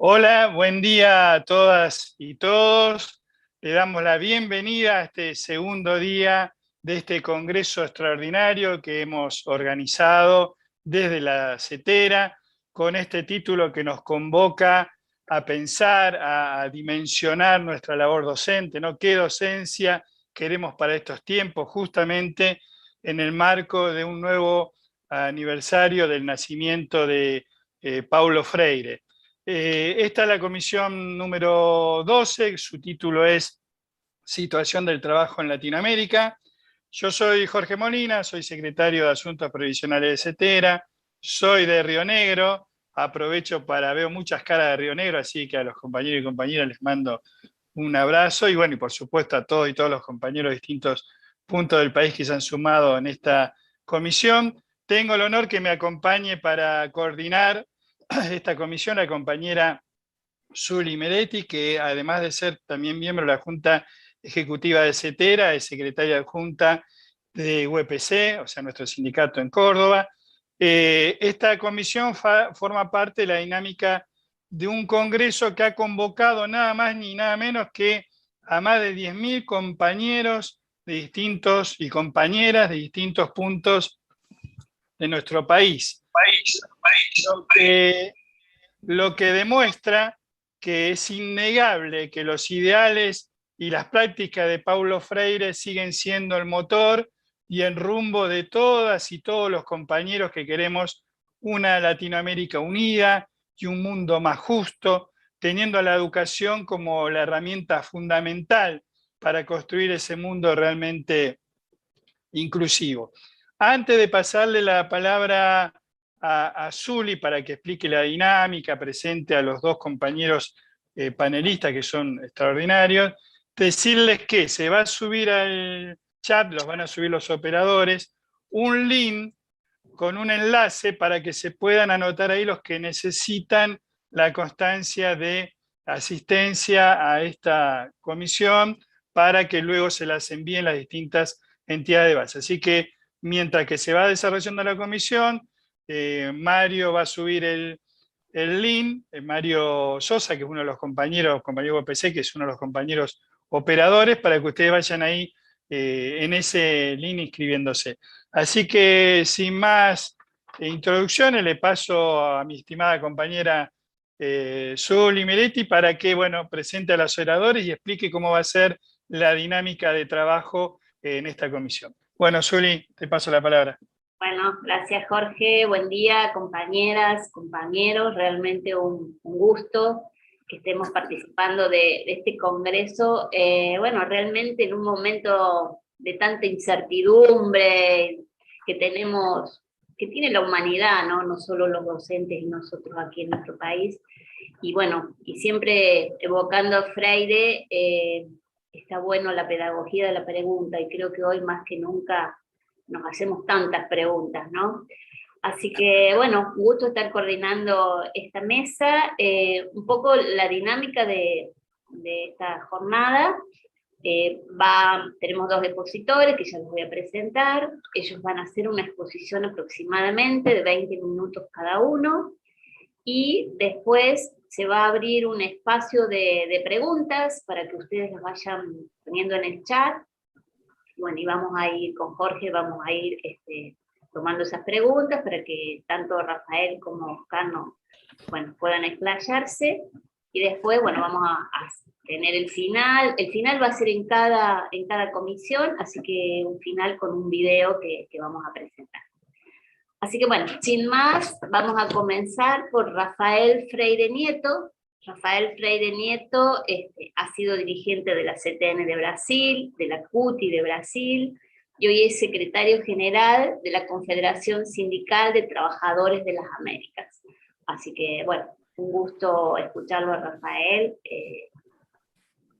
Hola, buen día a todas y todos. Le damos la bienvenida a este segundo día de este congreso extraordinario que hemos organizado desde la CETERA, con este título que nos convoca a pensar, a dimensionar nuestra labor docente, ¿no? ¿Qué docencia queremos para estos tiempos? Justamente en el marco de un nuevo aniversario del nacimiento de Paulo Freire. Esta es la comisión número 12, su título es Situación del Trabajo en Latinoamérica. Yo soy Jorge Molina, soy secretario de Asuntos Previsionales de CETERA, soy de Río Negro, aprovecho veo muchas caras de Río Negro, así que a los compañeros y compañeras les mando un abrazo y bueno, y por supuesto a todos y todos los compañeros de distintos puntos del país que se han sumado en esta comisión. Tengo el honor que me acompañe para coordinar esta comisión la compañera Zuli Meretti, que además de ser también miembro de la Junta Ejecutiva de CETERA, es secretaria adjunta de UPC, o sea, nuestro sindicato en Córdoba. Esta comisión forma parte de la dinámica de un congreso que ha convocado nada más ni nada menos que a más de 10.000 compañeros de distintos y compañeras de distintos puntos de nuestro país. Lo que demuestra que es innegable que los ideales y las prácticas de Paulo Freire siguen siendo el motor y el rumbo de todas y todos los compañeros que queremos una Latinoamérica unida y un mundo más justo, teniendo a la educación como la herramienta fundamental para construir ese mundo realmente inclusivo. Antes de pasarle la palabra a Zuli para que explique la dinámica, presente a los dos compañeros panelistas que son extraordinarios, decirles que se va a subir al chat, los van a subir los operadores, un link con un enlace para que se puedan anotar ahí los que necesitan la constancia de asistencia a esta comisión para que luego se las envíen las distintas entidades de base. Así que mientras que se va desarrollando la comisión, Mario va a subir el link, Mario Sosa, que es uno de los compañeros UPC, que es uno de los compañeros operadores, para que ustedes vayan ahí en ese link inscribiéndose. Así que sin más introducciones, le paso a mi estimada compañera Zuli Meretti para que presente a los oradores y explique cómo va a ser la dinámica de trabajo en esta comisión. Bueno, Zuli, te paso la palabra. Bueno, gracias Jorge, buen día compañeras, compañeros, realmente un gusto que estemos participando de este congreso, realmente en un momento de tanta incertidumbre que tiene la humanidad, no solo los docentes y nosotros aquí en nuestro país, y bueno, y siempre evocando a Freire, está bueno la pedagogía de la pregunta, y creo que hoy más que nunca nos hacemos tantas preguntas, ¿no? Así que, bueno, un gusto estar coordinando esta mesa. Un poco la dinámica de esta jornada. Tenemos dos expositores que ya les voy a presentar. Ellos van a hacer una exposición aproximadamente de 20 minutos cada uno. Y después se va a abrir un espacio de preguntas para que ustedes las vayan poniendo en el chat. Bueno, y vamos a ir con Jorge, vamos a ir tomando esas preguntas para que tanto Rafael como Oscar puedan explayarse. Y después, vamos a tener el final. El final va a ser en cada comisión, así que un final con un video que vamos a presentar. Así que sin más, vamos a comenzar por Rafael Freire Nieto. Rafael Freire Nieto ha sido dirigente de la CTN de Brasil, de la CUTI de Brasil, y hoy es secretario general de la Confederación Sindical de Trabajadores de las Américas. Así que, un gusto escucharlo a Rafael,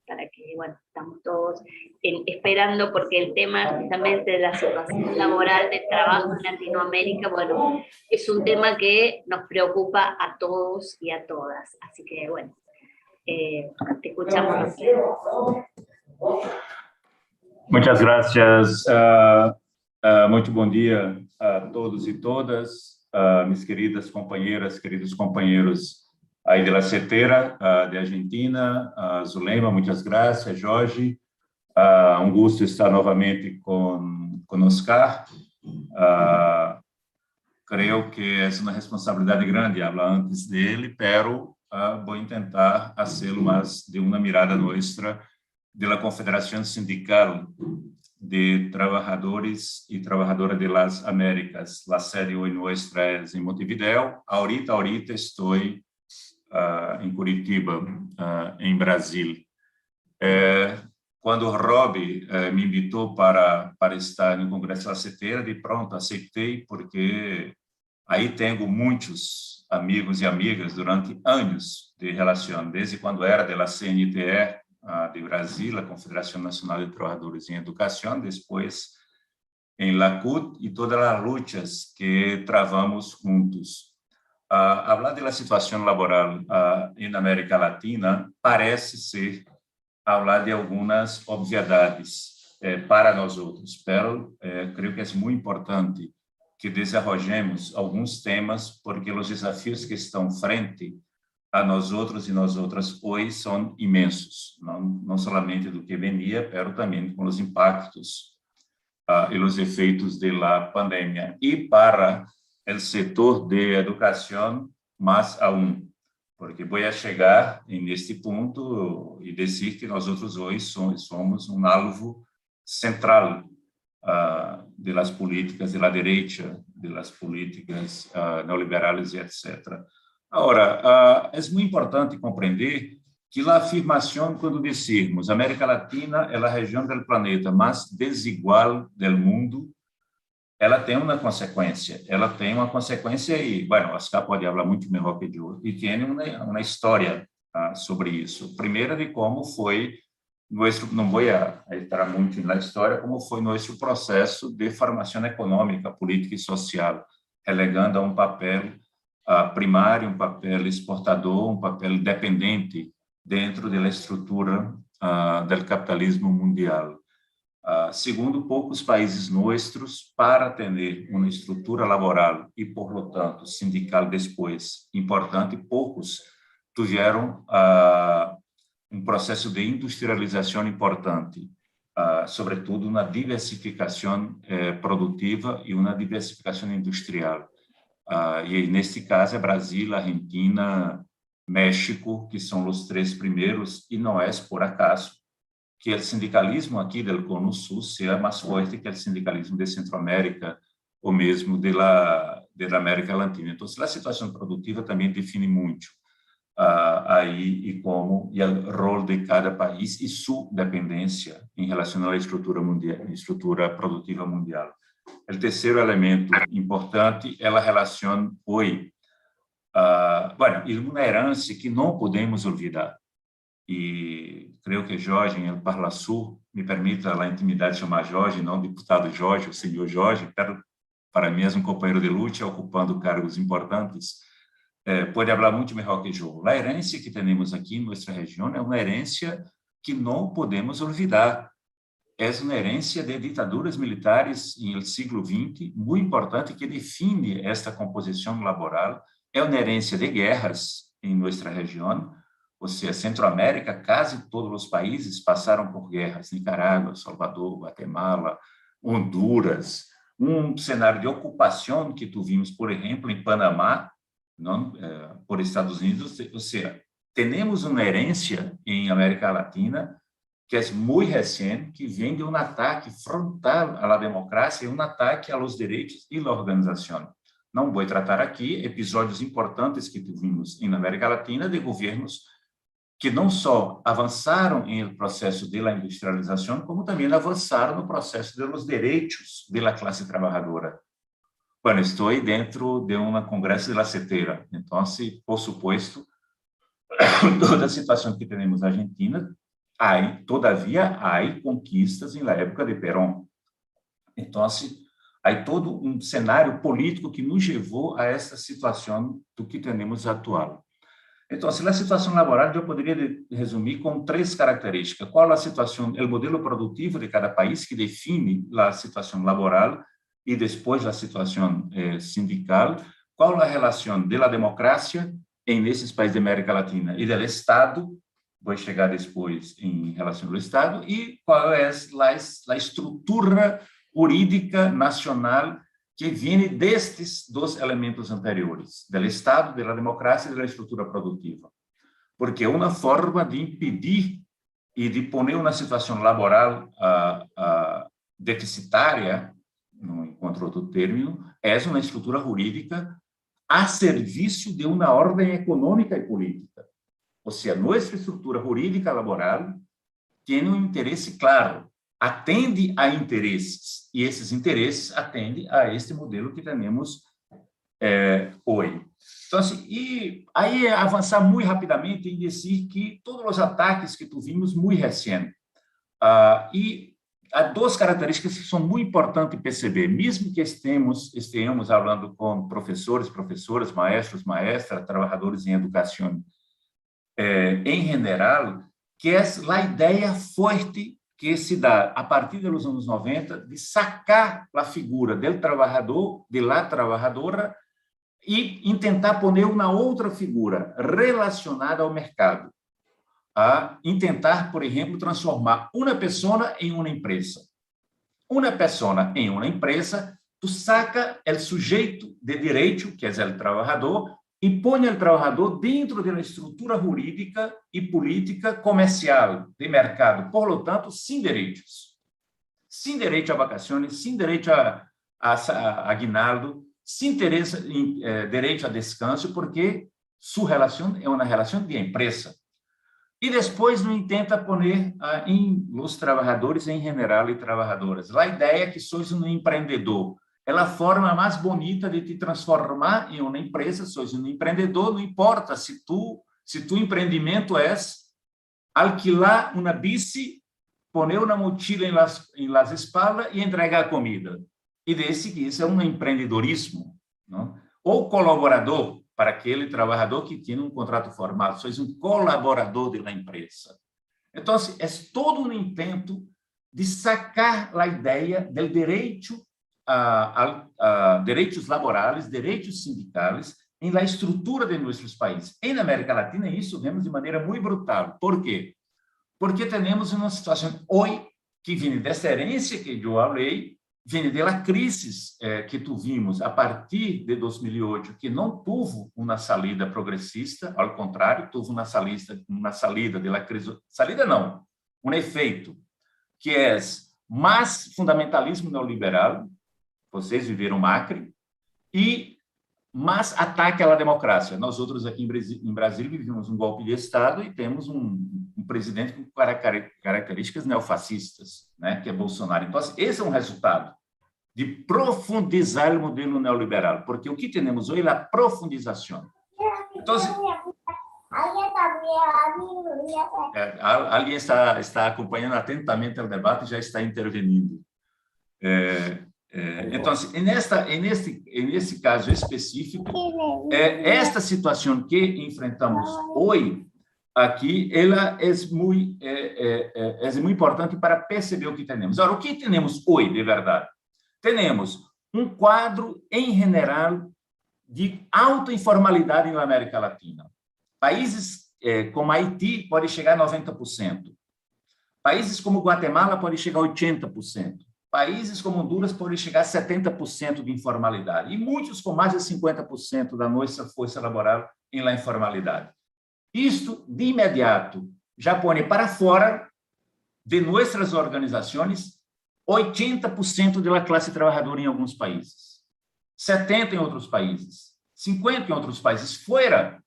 para que, estamos todos esperando, porque el tema justamente de la situación laboral de trabajo en Latinoamérica, es un tema que nos preocupa a todos y a todas. Así que, te escuchamos, Rafael. Muchas gracias. Muito bom dia a todos e todas, mis queridas companheiras, queridos companheiros aí de la CETERA, de Argentina. Zulema, muitas graças. Jorge, um gosto estar novamente com Oscar. Creio que é uma responsabilidade grande falar antes dele, pero vou tentar fazê-lo mais de uma mirada nossa, da Confederação Sindical de Trabalhadores e Trabalhadoras de las Américas. A sede hoje nossa é em Montevideo. Ahorita estou em Curitiba, em Brasil. Quando o Rob me invitou para estar no Congresso da CETERA, de pronto aceitei, porque aí tenho muitos amigos e amigas durante anos de relação, desde quando era da CNTE de Brasil, a Confederação Nacional de Trabalhadores em Educação, depois em LACUT, e todas as lutas que travamos juntos. Falar da situação laboral na América Latina parece ser falar de algumas obviedades para nós outros, pero creio que é muito importante que desenvolvemos alguns temas, porque os desafios que estão frente a nós outros e nós outras hoje são imensos, não somente do que venia, pero também com os impactos e os efeitos da pandemia. E para o setor de educação, mais aún, porque vou chegar neste ponto e dizer que nós outros hoje somos um alvo central de las políticas de la derecha, de las políticas neoliberais e etc. Agora, é muito importante compreender que a afirmação, quando dizemos América Latina é a região do planeta mais desigual do mundo, ela tem uma consequência. E, bueno, Oscar pode falar muito melhor que eu, e tem uma história sobre isso. Primeiro, de como foi não vou entrar muito na história, como foi nosso processo de formação econômica, política e social, relegando a um papel primário, um papel exportador, um papel dependente dentro da estrutura do capitalismo mundial. Segundo, poucos países nossos, para ter uma estrutura laboral e, por lo tanto, sindical depois importante, poucos tiveram um processo de industrialização importante, sobretudo uma diversificação produtiva e uma diversificação industrial. E, neste caso, é Brasil, Argentina, México, que são os três primeiros, e não é por acaso que o sindicalismo aqui do Cono Sul seja mais forte que o sindicalismo de Centroamérica ou mesmo da América Latina. Então, a situação produtiva também define muito aí e o rol de cada país e sua dependência em relação à estrutura mundial, estrutura produtiva mundial. O terceiro elemento importante é a relação hoje, uma herança que não podemos olvidar. E creio que Jorge, em El Parla Sur, me permita a intimidade chamar Jorge, não deputado Jorge, o senhor Jorge, para mim é um companheiro de luta, ocupando cargos importantes, pode falar muito melhor que eu. A herência que temos aqui em nossa região é uma herência que não podemos olvidar. É uma herência de ditaduras militares no século XX, muito importante, que define esta composição laboral. É uma herência de guerras em nossa região, ou seja, Centroamérica, quase todos os países passaram por guerras, Nicarágua, Salvador, Guatemala, Honduras, um cenário de ocupação que tivemos, por exemplo, em Panamá, por Estados Unidos, ou seja, temos uma herência em América Latina que é muito recente, que vem de um ataque frontal à democracia e um ataque aos direitos e à organização. Não vou tratar aqui episódios importantes que tivemos na América Latina de governos que não só avançaram no processo de industrialização, como também avançaram no processo dos direitos da classe trabalhadora. Bueno, estou dentro de um congresso da CETERA, então, por supuesto, toda a situação que temos na Argentina, todavia, há conquistas na época de Perón. Então, há todo um cenário político que nos levou a essa situação do que temos atual. Então, a situação laboral eu poderia resumir com três características. Qual a situação, o modelo produtivo de cada país que define a situação laboral e depois a situação sindical, qual a relação da democracia nesses países da América Latina e do Estado, vou chegar depois em relação ao Estado, e qual é a estrutura jurídica nacional que vem destes dois elementos anteriores, do Estado, da democracia e da estrutura produtiva. Porque uma forma de impedir e de pôr uma situação laboral deficitária, não encontro outro termo, é uma estrutura jurídica a serviço de uma ordem econômica e política. Ou seja, nossa estrutura jurídica laboral tem um interesse claro, atende a interesses, e esses interesses atendem a este modelo que temos hoje. Então, assim, e aí avançar muito rapidamente em dizer que todos os ataques que tuvimos muito recentes, e há duas características que são muito importantes perceber, mesmo que estejamos falando com professores, professoras, maestros, maestras, trabalhadores em educação, em geral, que é a ideia forte que se dá a partir dos anos 90 de sacar a figura do trabalhador, de la trabalhadora, e tentar pôr uma outra figura relacionada ao mercado, a tentar, por exemplo, transformar uma pessoa em uma empresa. Uma pessoa em uma empresa, tu saca o sujeito de direito, que é o trabalhador, e põe o trabalhador dentro da estrutura jurídica e política comercial de mercado, por lo tanto, sem direitos. Sem direito a vacações, sem direito a aguinaldo, sem direito a descanso, porque sua relação é uma relação de empresa. E depois não tenta pôr em os trabalhadores em geral e trabalhadoras. A ideia é que sois um empreendedor. É a forma mais bonita de te transformar em uma empresa. Sois um empreendedor, não importa se tu empreendimento é alquilar uma bici, pôr uma mochila em las espaldas e entregar comida. E desse que isso é um empreendedorismo, não? Ou colaborador, para aquele trabalhador que tem um contrato formal, sois um colaborador da empresa. Então, é todo um intento de sacar a ideia do direito a direitos laborais, direitos sindicais, em la estrutura de nossos países. Em América Latina, isso vemos de maneira muito brutal. Por quê? Porque temos uma situação hoje que vem dessa herência que eu falei, vem da crise que tivemos a partir de 2008, que não teve uma saída progressista, ao contrário, teve uma saída da crise, saída não, um efeito, que é mais fundamentalismo neoliberal, vocês viveram Macri, e mais ataque à democracia. Nós outros aqui em Brasil vivemos um golpe de Estado e temos um presidente com características neofascistas, né, que é Bolsonaro. Então, esse é um resultado de profundizar o modelo neoliberal, porque o que temos hoje é a profundização. Então, alguém está acompanhando atentamente o debate e já está intervenindo. Então, nesse caso específico, esta situação que enfrentamos hoje aqui, ela é muito importante para perceber o que temos. Agora, o que temos hoje, de verdade? Temos um quadro, em geral, de alta informalidade na América Latina. Países como Haiti podem chegar a 90%. Países como Guatemala podem chegar a 80%. Países como Honduras podem chegar a 70% de informalidade. E muitos com mais de 50% da nossa força laboral em la informalidade. Isto, de imediato, já põe para fora de nossas organizações 80% da classe trabalhadora em alguns países, 70% em outros países, 50% em outros países, fora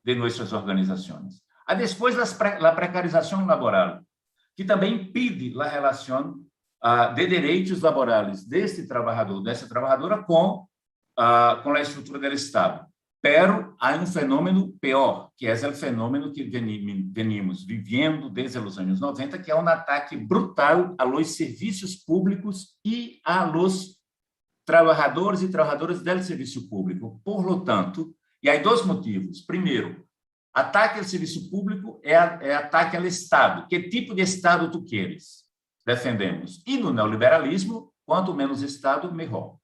de nossas organizações. Depois, a precarização laboral, que também impede a relação de direitos laborais desse trabalhador, dessa trabalhadora com a estrutura do Estado. Pero há um fenômeno pior, que é o fenômeno que venimos vivendo desde os anos 90, que é um ataque brutal aos serviços públicos e aos trabalhadores e trabalhadoras do serviço público. Por lo tanto, e há dois motivos. Primeiro, ataque ao serviço público é ataque ao Estado. Que tipo de Estado tu queres? Defendemos. E no neoliberalismo, quanto menos Estado, melhor.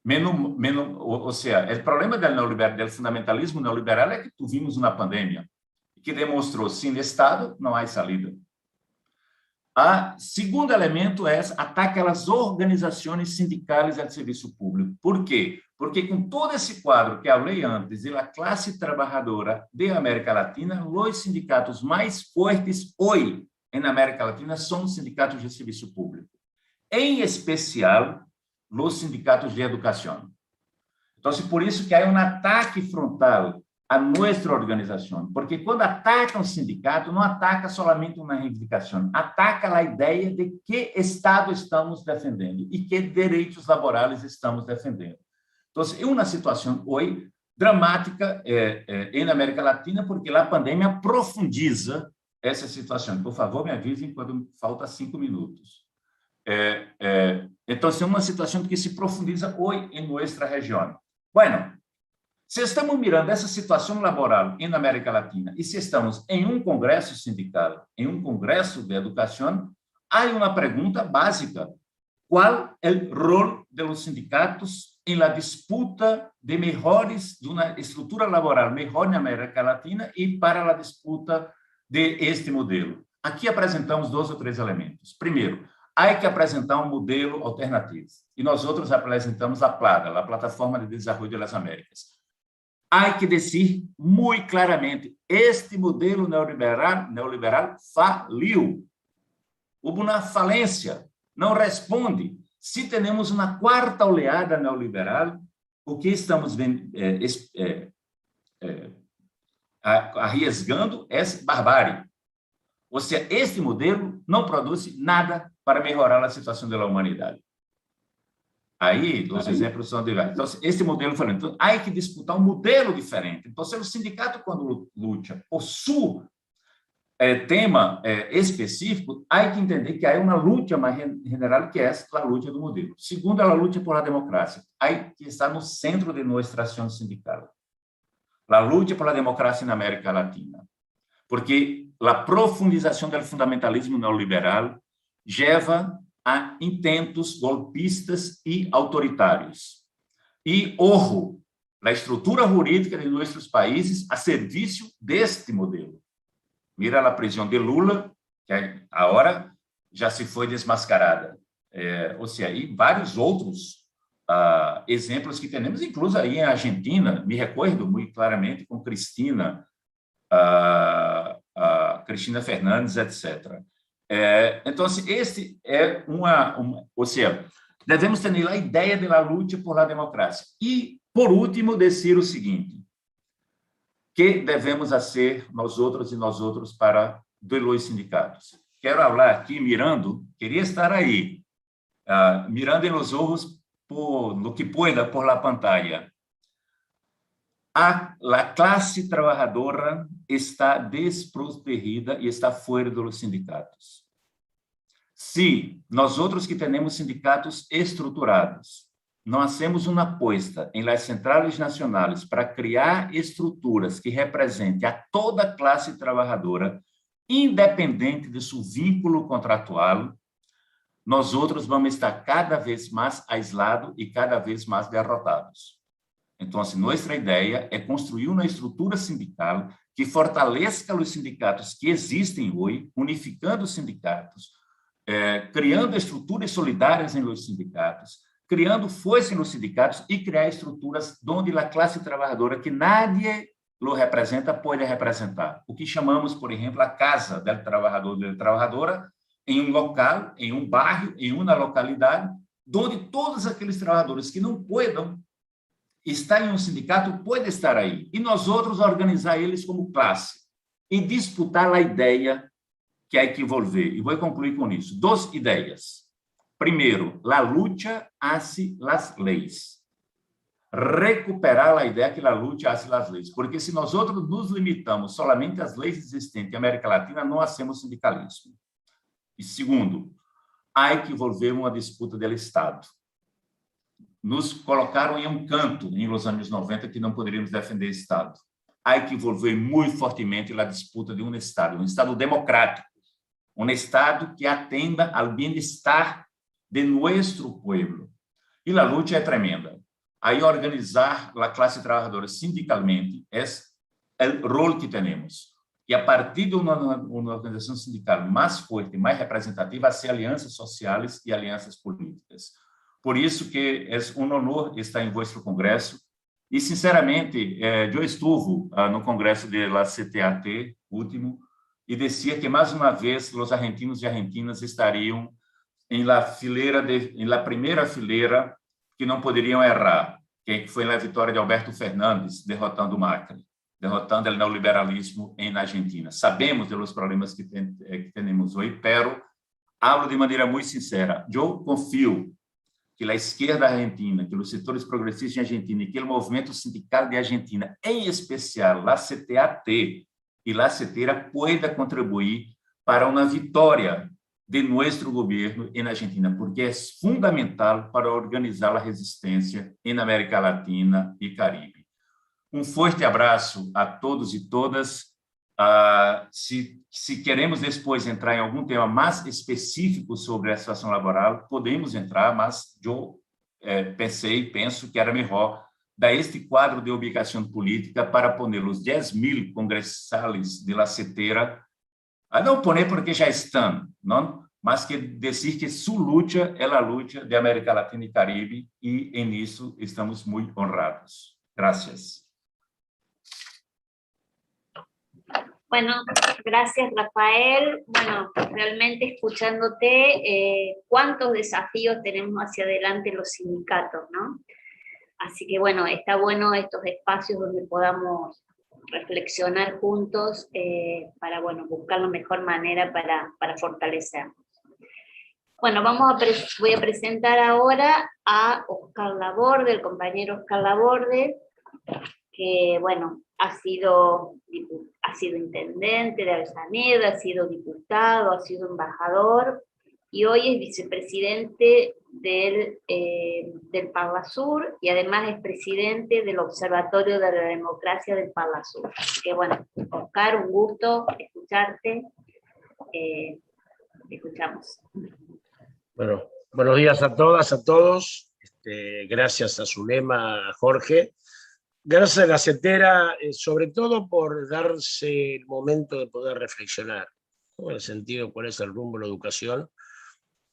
ou seja, o problema do fundamentalismo neoliberal é que tivemos uma pandemia que demonstrou, sem Estado, não há saída. O segundo elemento é ataque às organizações sindicais do serviço público. Por quê? Porque com todo esse quadro que falei antes, da classe trabalhadora da América Latina, os sindicatos mais fortes hoje na América Latina são os sindicatos de serviço público, em especial os sindicatos de educação. Então, por isso que há ataque frontal a nossa organização, porque quando ataca um sindicato, não ataca somente uma reivindicação, ataca a ideia de que Estado estamos defendendo e que direitos laborais estamos defendendo. Então, é uma situação hoje dramática na América Latina, porque a pandemia profundiza essa situação. Por favor, me avisem quando falta 5 minutos. Então, é uma situação que se profundiza hoje em nossa região. Bueno, se estamos mirando essa situação laboral na América Latina e se estamos em um congresso sindical, em um congresso de educação, há uma pergunta básica: qual é o rol dos sindicatos em la disputa de melhores, de uma estrutura laboral melhor na América Latina e para a disputa de este modelo? Aqui apresentamos 2 ou 3 elementos. Primeiro, há que apresentar um modelo alternativo. E nós outros apresentamos a PLADA, a Plataforma de Desenvolvimento das Américas. Há que dizer muito claramente, este modelo neoliberal faliu. Houve uma falência, não responde. Se temos uma quarta oleada neoliberal, o que estamos arriesgando é barbárie. Ou seja, este modelo não produz nada para melhorar a situação da humanidade. Aí, os exemplos são diversos. Então, esse modelo falando, então, há que disputar um modelo diferente. Então, se o sindicato, quando luta por seu tema específico, há que entender que há uma luta mais general, que é a luta do modelo. Segundo, a luta por a democracia. Há que estar no centro de nossa ação sindical. A luta por a democracia na América Latina. Porque a profundização do fundamentalismo neoliberal leva a intentos golpistas e autoritários. E, ojo, a estrutura jurídica de nossos países a serviço deste modelo. Mira a prisão de Lula, que agora já se foi desmascarada. Ou seja, e vários outros exemplos que temos, inclusive aí em Argentina, me recordo muito claramente com Cristina Fernandes, etc. Então, este é ou seja, devemos ter a ideia da luta por la democracia. E, por último, dizer o seguinte: que devemos fazer nós outros para os sindicatos. Quero falar aqui, queria estar aí, mirando nos olhos no que pueda por la pantalla. A classe trabalhadora está desprotegida e está fora dos sindicatos. Se nós outros que temos sindicatos estruturados, não hacemos uma aposta em las centrais nacionais para criar estruturas que representem a toda a classe trabalhadora, independente de seu vínculo contratual, nós outros vamos estar cada vez mais aislados e cada vez mais derrotados. Então, nossa ideia é construir uma estrutura sindical que fortaleça os sindicatos que existem hoje, unificando os sindicatos, criando estruturas solidárias nos sindicatos, criando força nos sindicatos e criar estruturas onde a classe trabalhadora, que nadie lo representa, pode representar. O que chamamos, por exemplo, a casa do trabalhador e da trabalhadora, em um local, em um bairro, em uma localidade, onde todos aqueles trabalhadores que não podem estar em um sindicato podem estar aí. E nós outros organizar eles como classe e disputar a ideia que há que envolver. E vou concluir com isso. 2 ideias. Primeiro, a luta hace las leis. Recuperar a ideia que a luta hace las leis. Porque se nós outros nos limitamos somente às leis existentes na América Latina, não hacemos sindicalismo. E segundo, há que envolver uma disputa do Estado. Nos colocaram em um canto, nos anos 90, que não poderíamos defender o Estado. Há que envolver muito fortemente a disputa de um Estado democrático, um Estado que atenda ao bem-estar de nosso povo. E a luta é tremenda. aí organizar a classe trabalhadora sindicalmente é o rol que temos. E a partir de uma organização sindical mais forte, mais representativa, ser alianças sociais e alianças políticas. Por isso que é um honor estar em vosso congresso. E, sinceramente, eu estive no congresso da CTAT, último, e dizia que, mais uma vez, os argentinos e argentinas estariam na primeira fileira que não poderiam errar, que foi na vitória de Alberto Fernandes, derrotando Macri, derrotando o neoliberalismo na Argentina. Sabemos dos problemas que temos hoje, pero hablo de maneira muito sincera. Eu confio que a esquerda argentina, que os setores progressistas em Argentina e que o movimento sindical de Argentina, em especial a CTAT e a CETERA, pueda contribuir para uma vitória de nosso governo na Argentina, porque é fundamental para organizar a resistência na América Latina e Caribe. Forte abraço a todos e todas. Se queremos depois entrar em algum tema mais específico sobre a situação laboral, podemos entrar, mas eu penso que era melhor dar este quadro de ubicação política para pôr os 10.000 congressales de la CETERA, não pôr porque já estão, não? Mas que dizer que sua luta é a luta de América Latina e Caribe, e nisso estamos muito honrados. Gracias. Bueno, gracias, Rafael. Bueno, realmente escuchándote, cuántos desafíos tenemos hacia adelante los sindicatos, ¿no? Así que, bueno, está bueno estos espacios donde podamos reflexionar juntos para, bueno, buscar la mejor manera para fortalecernos. Bueno, voy a presentar ahora a Oscar Laborde, el compañero Oscar Laborde, que, bueno, ha sido intendente de Avellaneda, ha sido diputado, ha sido embajador, y hoy es vicepresidente del Parlasur, y además es presidente del Observatorio de la Democracia del Parlasur. Así que, bueno, Oscar, un gusto escucharte. Te escuchamos. Bueno, buenos días a todas, a todos. Gracias a Zulema, a Jorge. Gracias a la CETERA, sobre todo por darse el momento de poder reflexionar, ¿no? En el sentido, cuál es el rumbo de la educación,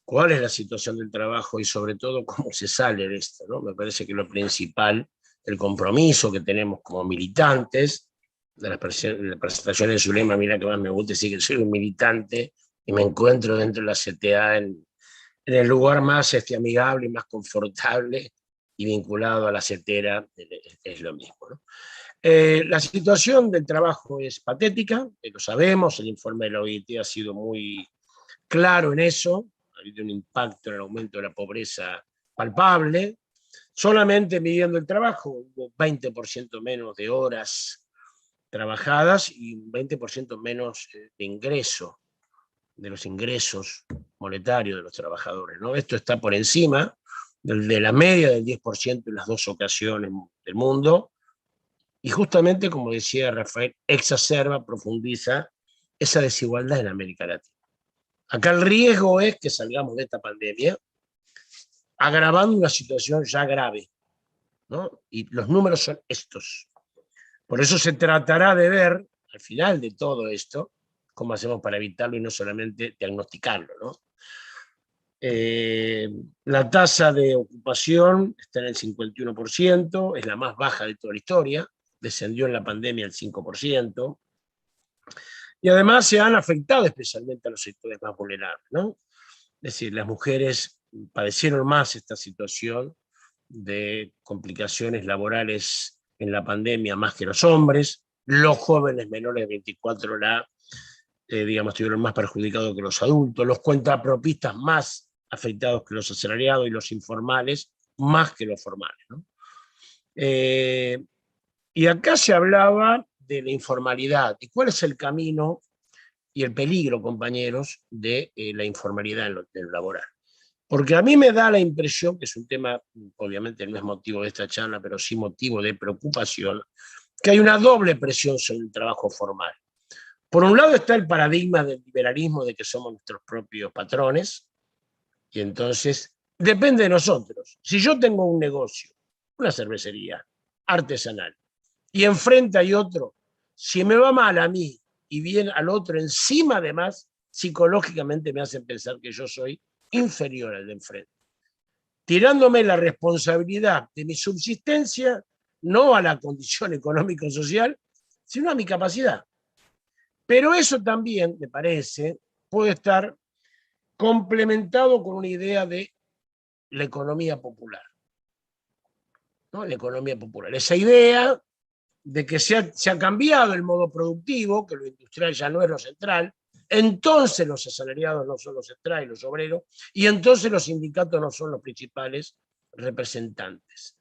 cuál es la situación del trabajo y sobre todo cómo se sale de esto, ¿no? Me parece que lo principal, el compromiso que tenemos como militantes, de la presentación de Zulema, mira que más me gusta decir que soy un militante y me encuentro dentro de la CTA en el lugar más amigable y más confortable, y vinculado a la CETERA, es lo mismo, ¿no? La situación del trabajo es patética, lo sabemos, el informe de la OIT ha sido muy claro en eso, ha habido un impacto en el aumento de la pobreza palpable. Solamente midiendo el trabajo hubo 20% menos de horas trabajadas y un 20% menos de ingreso, de los ingresos monetarios de los trabajadores, ¿no? Esto está por encima de la media del 10% en las dos ocasiones del mundo, y justamente, como decía Rafael, exacerba, profundiza esa desigualdad en América Latina. Acá el riesgo es que salgamos de esta pandemia agravando una situación ya grave, ¿no? Y los números son estos. Por eso se tratará de ver, al final de todo esto, cómo hacemos para evitarlo y no solamente diagnosticarlo, ¿no? La tasa de ocupación está en el 51%, es la más baja de toda la historia, descendió en la pandemia al 5%, y además se han afectado especialmente a los sectores más vulnerables, ¿no? Es decir, las mujeres padecieron más esta situación de complicaciones laborales en la pandemia más que los hombres, los jóvenes menores de 24 estuvieron más perjudicados que los adultos, los cuentapropistas más afectados que los asalariados y los informales más que los formales, ¿no? Y acá se hablaba de la informalidad. ¿Y cuál es el camino y el peligro, compañeros, de la informalidad en lo laboral? Porque a mí me da la impresión, que es un tema, obviamente no es motivo de esta charla, pero sí motivo de preocupación, que hay una doble presión sobre el trabajo formal. Por un lado está el paradigma del liberalismo, de que somos nuestros propios patrones, y entonces depende de nosotros. Si yo tengo un negocio una cervecería artesanal, y enfrente hay otro, si me va mal a mí y bien al otro encima, además, psicológicamente me hacen pensar que yo soy inferior al de enfrente, tirándome la responsabilidad de mi subsistencia no a la condición económico-social, sino a mi capacidad. Pero eso también, me parece, puede estar complementado con una idea de la economía popular, ¿no? La economía popular. Esa idea de que se ha cambiado el modo productivo, que lo industrial ya no es lo central, entonces los asalariados no son los centrales, los obreros, y entonces los sindicatos no son los principales representantes.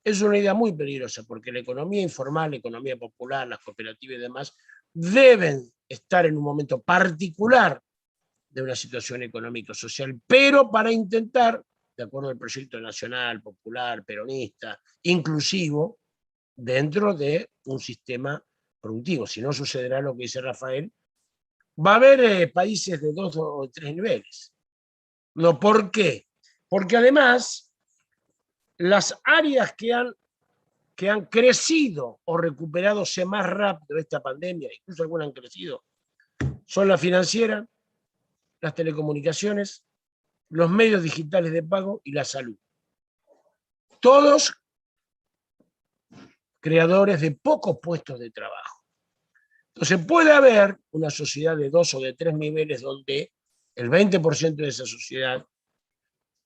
Es una idea muy peligrosa, porque la economía informal, la economía popular, las cooperativas y demás, deben estar en un momento particular de una situación económico-social, pero para intentar, de acuerdo al proyecto nacional, popular, peronista, inclusivo, dentro de un sistema productivo. Si no sucederá lo que dice Rafael, va a haber países de 2 o 3 niveles. No, ¿por qué? Porque además las áreas que han crecido o recuperadose más rápido de esta pandemia, incluso algunas han crecido, son la financiera, las telecomunicaciones, los medios digitales de pago y la salud. Todos creadores de pocos puestos de trabajo. Entonces puede haber una sociedad de 2 o de 3 niveles donde el 20% de esa sociedad,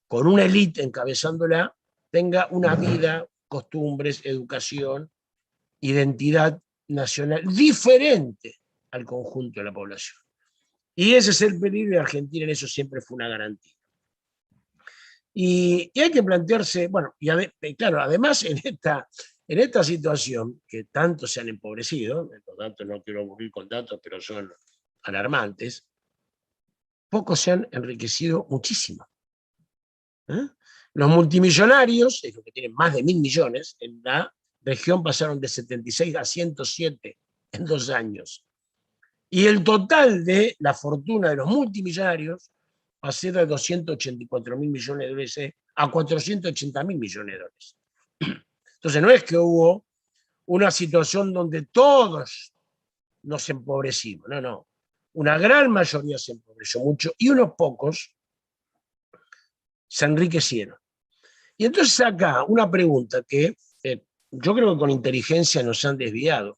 con una élite encabezándola, tenga una vida, costumbres, educación, identidad nacional diferente al conjunto de la población. Y ese es el peligro, y Argentina en eso siempre fue una garantía. Y hay que plantearse, bueno, y claro, además en esta situación que tanto se han empobrecido, los datos no quiero aburrir con datos, pero son alarmantes, pocos se han enriquecido muchísimo. Los multimillonarios, los que tienen más de 1.000 millones, en la región pasaron de 76 a 107 en 2 años. Y el total de la fortuna de los multimillonarios pasó de 284.000 millones de dólares a 480.000 millones de dólares. Entonces no es que hubo una situación donde todos nos empobrecimos, no. Una gran mayoría se empobreció mucho y unos pocos se enriquecieron. Y entonces acá una pregunta que yo creo que con inteligencia nos han desviado.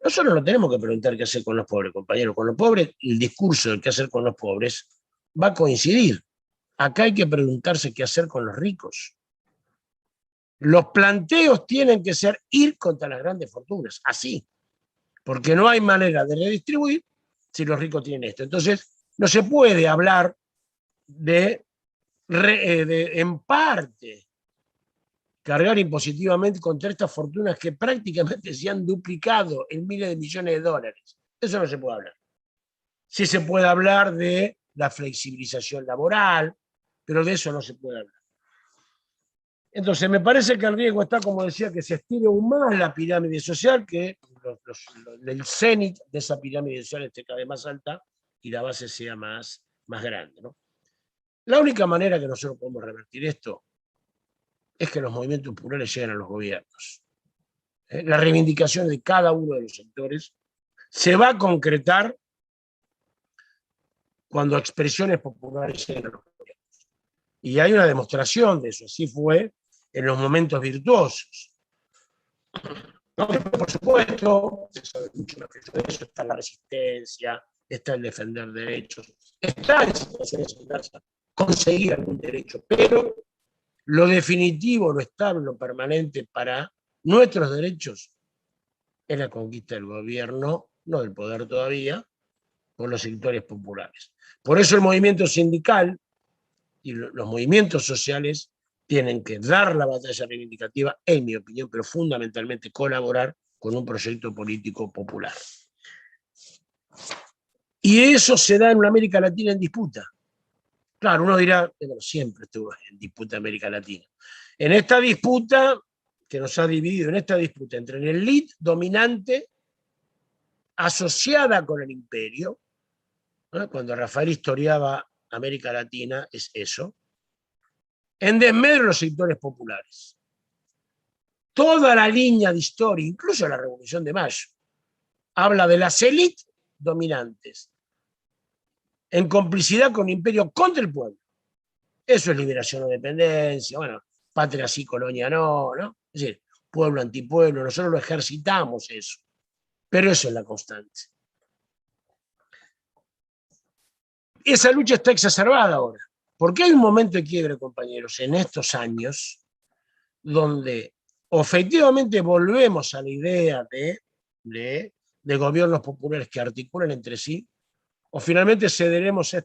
Nosotros no tenemos que preguntar qué hacer con los pobres, compañeros. Con los pobres, el discurso de qué hacer con los pobres va a coincidir. Acá hay que preguntarse qué hacer con los ricos. Los planteos tienen que ser ir contra las grandes fortunas, así. Porque no hay manera de redistribuir si los ricos tienen esto. Entonces, no se puede hablar de en parte, cargar impositivamente contra estas fortunas que prácticamente se han duplicado en miles de millones de dólares. Eso no se puede hablar. Sí se puede hablar de la flexibilización laboral, pero de eso no se puede hablar. Entonces, me parece que el riesgo está, como decía, que se estire aún más la pirámide social, que el cenit de esa pirámide social esté cada vez más alta y la base sea más grande, ¿no? La única manera que nosotros podemos revertir esto es que los movimientos populares lleguen a los gobiernos. La reivindicación de cada uno de los sectores se va a concretar cuando expresiones populares lleguen a los gobiernos. Y hay una demostración de eso, así fue en los momentos virtuosos. ¿No? Por supuesto, se sabe mucho más que yo de eso, está la resistencia, está el defender derechos, está en situaciones adversas conseguir algún derecho, pero lo definitivo, lo estable, lo permanente para nuestros derechos es la conquista del gobierno, no del poder todavía, por los sectores populares. Por eso el movimiento sindical y los movimientos sociales tienen que dar la batalla reivindicativa, en mi opinión, pero fundamentalmente colaborar con un proyecto político popular. Y eso se da en una América Latina en disputa. Claro, uno dirá, bueno, siempre estuvo en disputa América Latina. En esta disputa, que nos ha dividido, en esta disputa entre la élite dominante asociada con el imperio, ¿no? Cuando Rafael historiaba América Latina, es eso, en desmedro de los sectores populares. toda la línea de historia, incluso la Revolución de Mayo, habla de las élites dominantes en complicidad con el imperio contra el pueblo. Eso es liberación o dependencia, bueno, patria sí, colonia no, ¿no? Es decir, pueblo antipueblo, nosotros lo ejercitamos eso, pero eso es la constante. Esa lucha está exacerbada ahora, porque hay un momento de quiebre, compañeros, en estos años, donde efectivamente volvemos a la idea de gobiernos populares que articulan entre sí, o finalmente cederemos a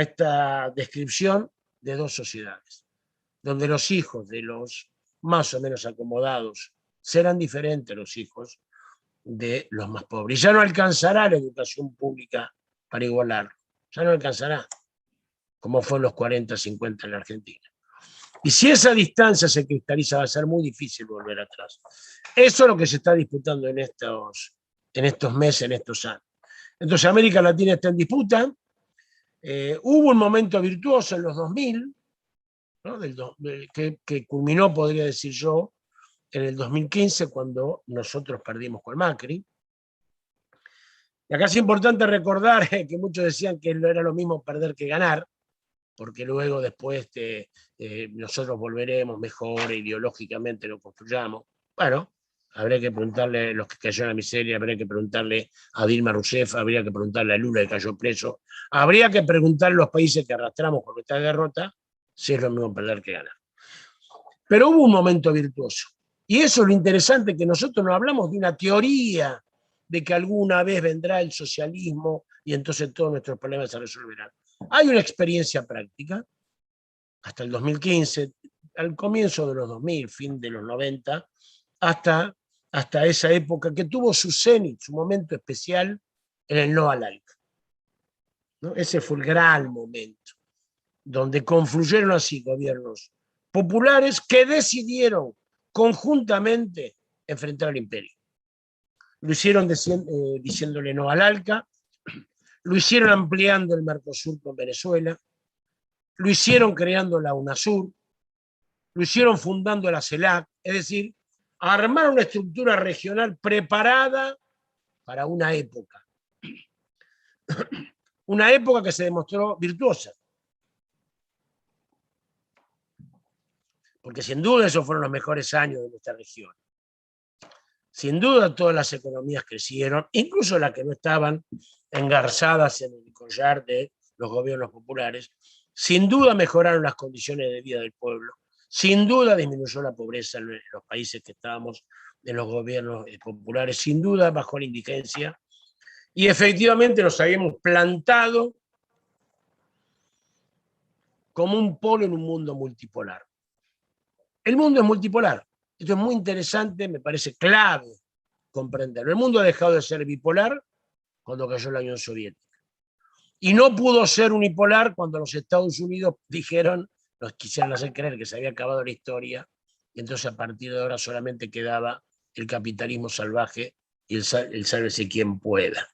esta descripción de dos sociedades, donde los hijos de los más o menos acomodados serán diferentes a los hijos de los más pobres. Y ya no alcanzará la educación pública para igualarlo, ya no alcanzará, como fue en los 40, 50 en la Argentina. Y si esa distancia se cristaliza, va a ser muy difícil volver atrás. Eso es lo que se está disputando en estos meses, en estos años. Entonces América Latina está en disputa. Hubo un momento virtuoso en los 2000, ¿no? que culminó, podría decir yo, en el 2015, cuando nosotros perdimos con Macri. Y acá es importante recordar que muchos decían que no era lo mismo perder que ganar, porque luego después nosotros volveremos mejor, ideológicamente lo construyamos. Bueno, habría que preguntarle a los que cayeron en la miseria, habría que preguntarle a Dilma Rousseff, habría que preguntarle a Lula que cayó preso, habría que preguntarle a los países que arrastramos con esta derrota si es lo mismo perder que ganar. Pero hubo un momento virtuoso. Y eso es lo interesante, que nosotros no hablamos de una teoría de que alguna vez vendrá el socialismo y entonces todos nuestros problemas se resolverán. Hay una experiencia práctica, hasta el 2015, al comienzo de los 2000, fin de los 90, hasta esa época que tuvo su cenit, su momento especial en el no al ALCA, ¿no? Ese fue el gran momento, donde confluyeron así gobiernos populares que decidieron conjuntamente enfrentar al imperio. Lo hicieron diciéndole no al ALCA, lo hicieron ampliando el Mercosur con Venezuela, lo hicieron creando la UNASUR, lo hicieron fundando la CELAC, es decir, armar una estructura regional preparada para una época que se demostró virtuosa. Porque sin duda esos fueron los mejores años de nuestra región. Sin duda todas las economías crecieron, incluso las que no estaban engarzadas en el collar de los gobiernos populares. Sin duda mejoraron las condiciones de vida del pueblo. Sin duda disminuyó la pobreza en los países que estábamos en los gobiernos populares. Sin duda bajó la indigencia. Y efectivamente nos habíamos plantado como un polo en un mundo multipolar. El mundo es multipolar. Esto es muy interesante, me parece clave comprenderlo. El mundo ha dejado de ser bipolar cuando cayó la Unión Soviética. Y no pudo ser unipolar cuando los Estados Unidos nos quisieron hacer creer que se había acabado la historia, y entonces a partir de ahora solamente quedaba el capitalismo salvaje y el sálvese quien pueda.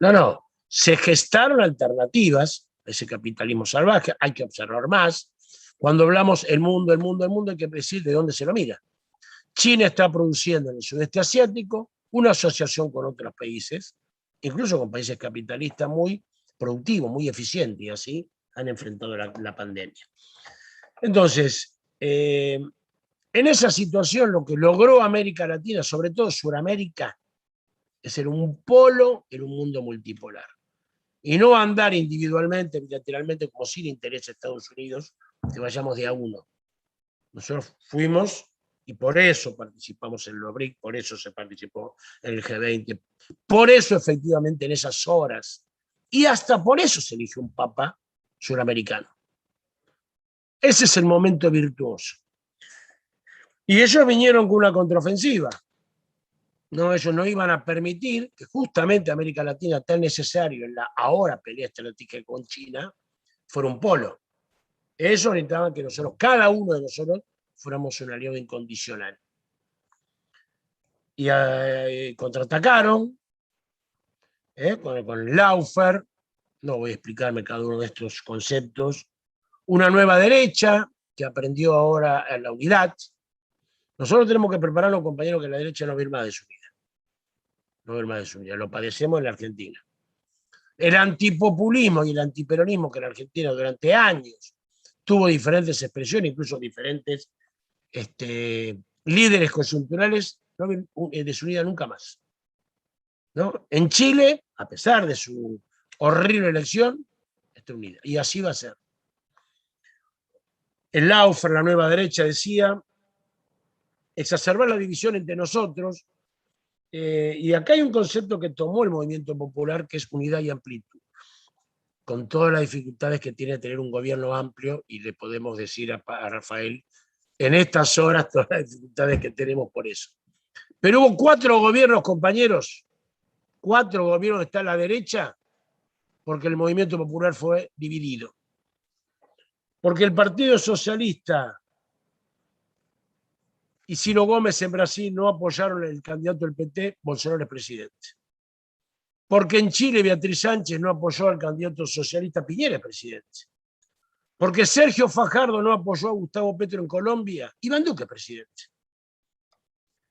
No, se gestaron alternativas a ese capitalismo salvaje, hay que observar más. Cuando hablamos el mundo, hay que decir de dónde se lo mira. China está produciendo en el sudeste asiático una asociación con otros países, incluso con países capitalistas muy productivos, muy eficientes, y así han enfrentado la pandemia. Entonces, en esa situación lo que logró América Latina, sobre todo Sudamérica, es ser un polo en un mundo multipolar. Y no andar individualmente, bilateralmente, como si le interesa a Estados Unidos, que vayamos de a uno. Nosotros fuimos, y por eso participamos en los BRIC, por eso se participó en el G20, por eso efectivamente en esas horas, y hasta por eso se eligió un papa suramericano. Ese es el momento virtuoso. Y ellos vinieron con una contraofensiva. No, ellos no iban a permitir que justamente América Latina, tan necesario en la ahora pelea estratégica con China, fuera un polo. Ellos necesitaban que nosotros, cada uno de nosotros, fuéramos un aliado incondicional. Y contraatacaron con Laufer, no voy a explicarme cada uno de estos conceptos, una nueva derecha que aprendió ahora a la unidad, Nosotros tenemos que prepararnos, compañeros, que la derecha no va a ir más desunida. No va a ir más desunida. Lo padecemos en la Argentina. El antipopulismo y el antiperonismo, que en la Argentina durante años tuvo diferentes expresiones, incluso diferentes líderes coyunturales, no va a ir desunida nunca más, ¿no? En Chile, a pesar de su horrible elección, está unida. Y así va a ser. El Laufer, la nueva derecha, decía exacerbar la división entre nosotros. Y acá hay un concepto que tomó el movimiento popular, que es unidad y amplitud, con todas las dificultades que tiene tener un gobierno amplio, y le podemos decir a Rafael en estas horas todas las dificultades que tenemos por eso. Pero hubo 4 gobiernos, compañeros, 4 gobiernos que están a la derecha, porque el movimiento popular fue dividido. Porque el Partido Socialista y Ciro Gómez en Brasil no apoyaron el candidato del PT, Bolsonaro es presidente. Porque en Chile Beatriz Sánchez no apoyó al candidato socialista, Piñera es presidente. Porque Sergio Fajardo no apoyó a Gustavo Petro en Colombia, Iván Duque es presidente.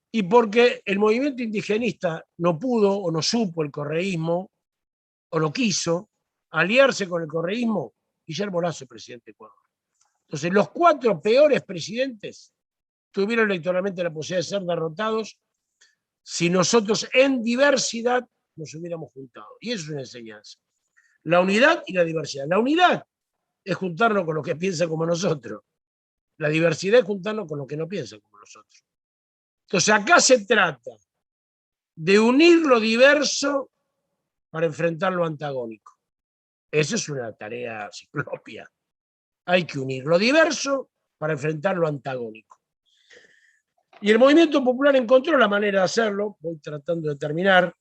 Y porque el movimiento indigenista no pudo o no supo el correísmo, o no quiso aliarse con el correísmo, Guillermo Lasso es presidente de Ecuador. Entonces, los 4 peores presidentes tuvieron electoralmente la posibilidad de ser derrotados si nosotros en diversidad nos hubiéramos juntado. Y eso es una enseñanza. La unidad y la diversidad. La unidad es juntarnos con los que piensan como nosotros. La diversidad es juntarnos con los que no piensan como nosotros. Entonces acá se trata de unir lo diverso para enfrentar lo antagónico. Esa es una tarea ciclopia. Hay que unir lo diverso para enfrentar lo antagónico. Y el movimiento popular encontró la manera de hacerlo, voy tratando de terminar,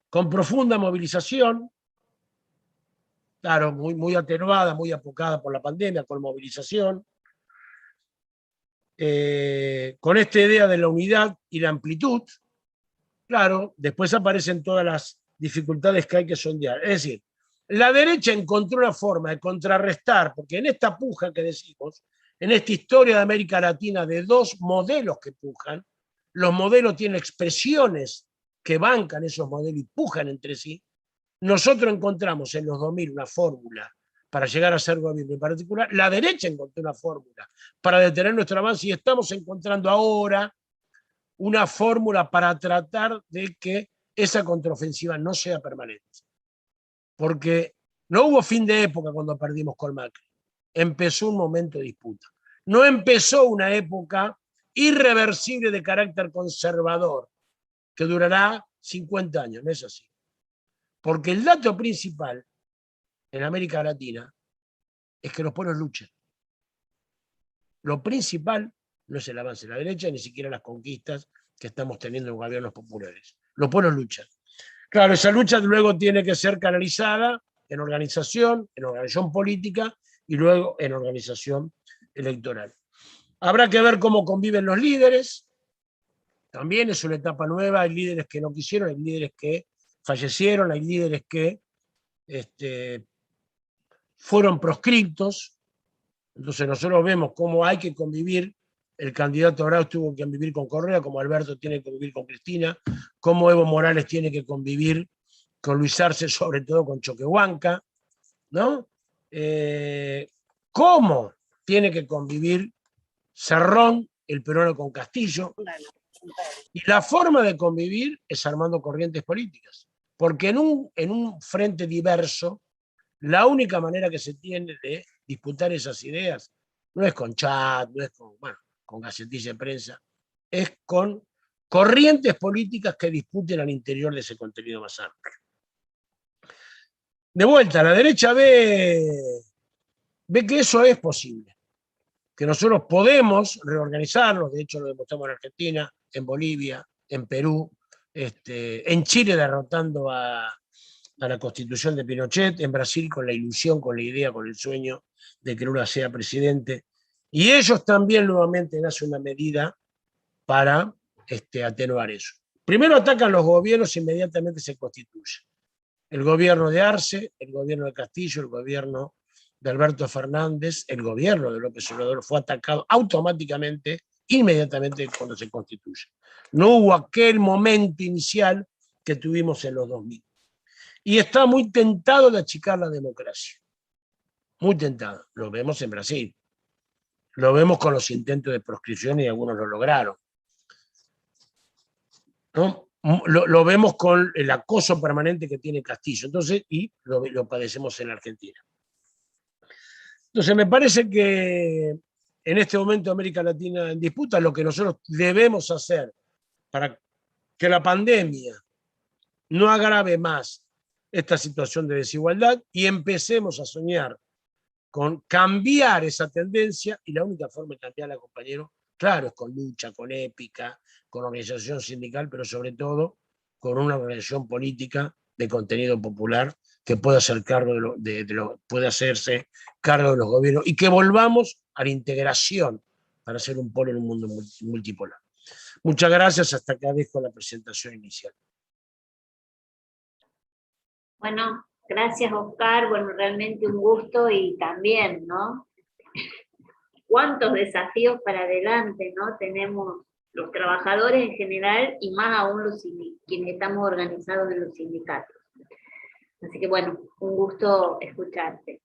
con profunda movilización, claro, muy atenuada, muy apocada por la pandemia, con movilización, con esta idea de la unidad y la amplitud. Claro, después aparecen todas las dificultades que hay que sondear. Es decir, la derecha encontró una forma de contrarrestar, porque en esta puja que decimos, en esta historia de América Latina de 2 modelos que pujan, los modelos tienen expresiones que bancan esos modelos y pujan entre sí. Nosotros encontramos en los 2000 una fórmula para llegar a ser gobierno. En particular, la derecha encontró una fórmula para detener nuestro avance, y estamos encontrando ahora una fórmula para tratar de que esa contraofensiva no sea permanente. Porque no hubo fin de época cuando perdimos con Macri. Empezó un momento de disputa. No empezó una época irreversible de carácter conservador que durará 50 años, no es así. Porque el dato principal en América Latina es que los pueblos luchan. Lo principal no es el avance de la derecha, ni siquiera las conquistas que estamos teniendo en gobiernos populares. Los pueblos luchan. Claro, esa lucha luego tiene que ser canalizada en organización política y luego en organización electoral. Habrá que ver cómo conviven los líderes. También es una etapa nueva. Hay líderes que no quisieron, hay líderes que fallecieron, hay líderes que fueron proscriptos. Entonces nosotros vemos cómo hay que convivir. El candidato Arauz tuvo que convivir con Correa, como Alberto tiene que convivir con Cristina, como Evo Morales tiene que convivir con Luis Arce, sobre todo con Choquehuanca, ¿no? ¿Cómo tiene que convivir Cerrón, el peruano, con Castillo? Y la forma de convivir es armando corrientes políticas, porque en un frente diverso, la única manera que se tiene de disputar esas ideas no es con chat, no es con gacetilla de prensa, es con corrientes políticas que disputen al interior de ese contenido más amplio. De vuelta, la derecha ve que eso es posible, que nosotros podemos reorganizarnos. De hecho lo demostramos en Argentina, en Bolivia, en Perú, en Chile derrotando a la constitución de Pinochet, en Brasil con la ilusión, con la idea, con el sueño de que Lula sea presidente. Y ellos también nuevamente hacen una medida para atenuar eso. Primero atacan los gobiernos e inmediatamente se constituyen. El gobierno de Arce, el gobierno de Castillo, el gobierno de Alberto Fernández, el gobierno de López Obrador fue atacado automáticamente inmediatamente cuando se constituye. No hubo aquel momento inicial que tuvimos en los 2000. Y está muy tentado de achicar la democracia. Muy tentado. Lo vemos en Brasil. Lo vemos con los intentos de proscripción y algunos lo lograron, ¿no? Lo vemos con el acoso permanente que tiene Castillo. Entonces, y lo padecemos en la Argentina. Entonces, me parece que en este momento América Latina en disputa, lo que nosotros debemos hacer para que la pandemia no agrave más esta situación de desigualdad y empecemos a soñar con cambiar esa tendencia, y la única forma de cambiarla, compañero, claro, es con lucha, con épica, con organización sindical, pero sobre todo con una organización política de contenido popular que pueda hacer cargo puede hacerse cargo de los gobiernos y que volvamos a la integración para ser un polo en un mundo multipolar. Muchas gracias, hasta acá dejo la presentación inicial. Bueno, gracias, Oscar. Bueno, realmente un gusto y también, ¿no? Cuántos desafíos para adelante, ¿no? Tenemos los trabajadores en general y más aún quienes estamos organizados en los sindicatos. Así que bueno, un gusto escucharte.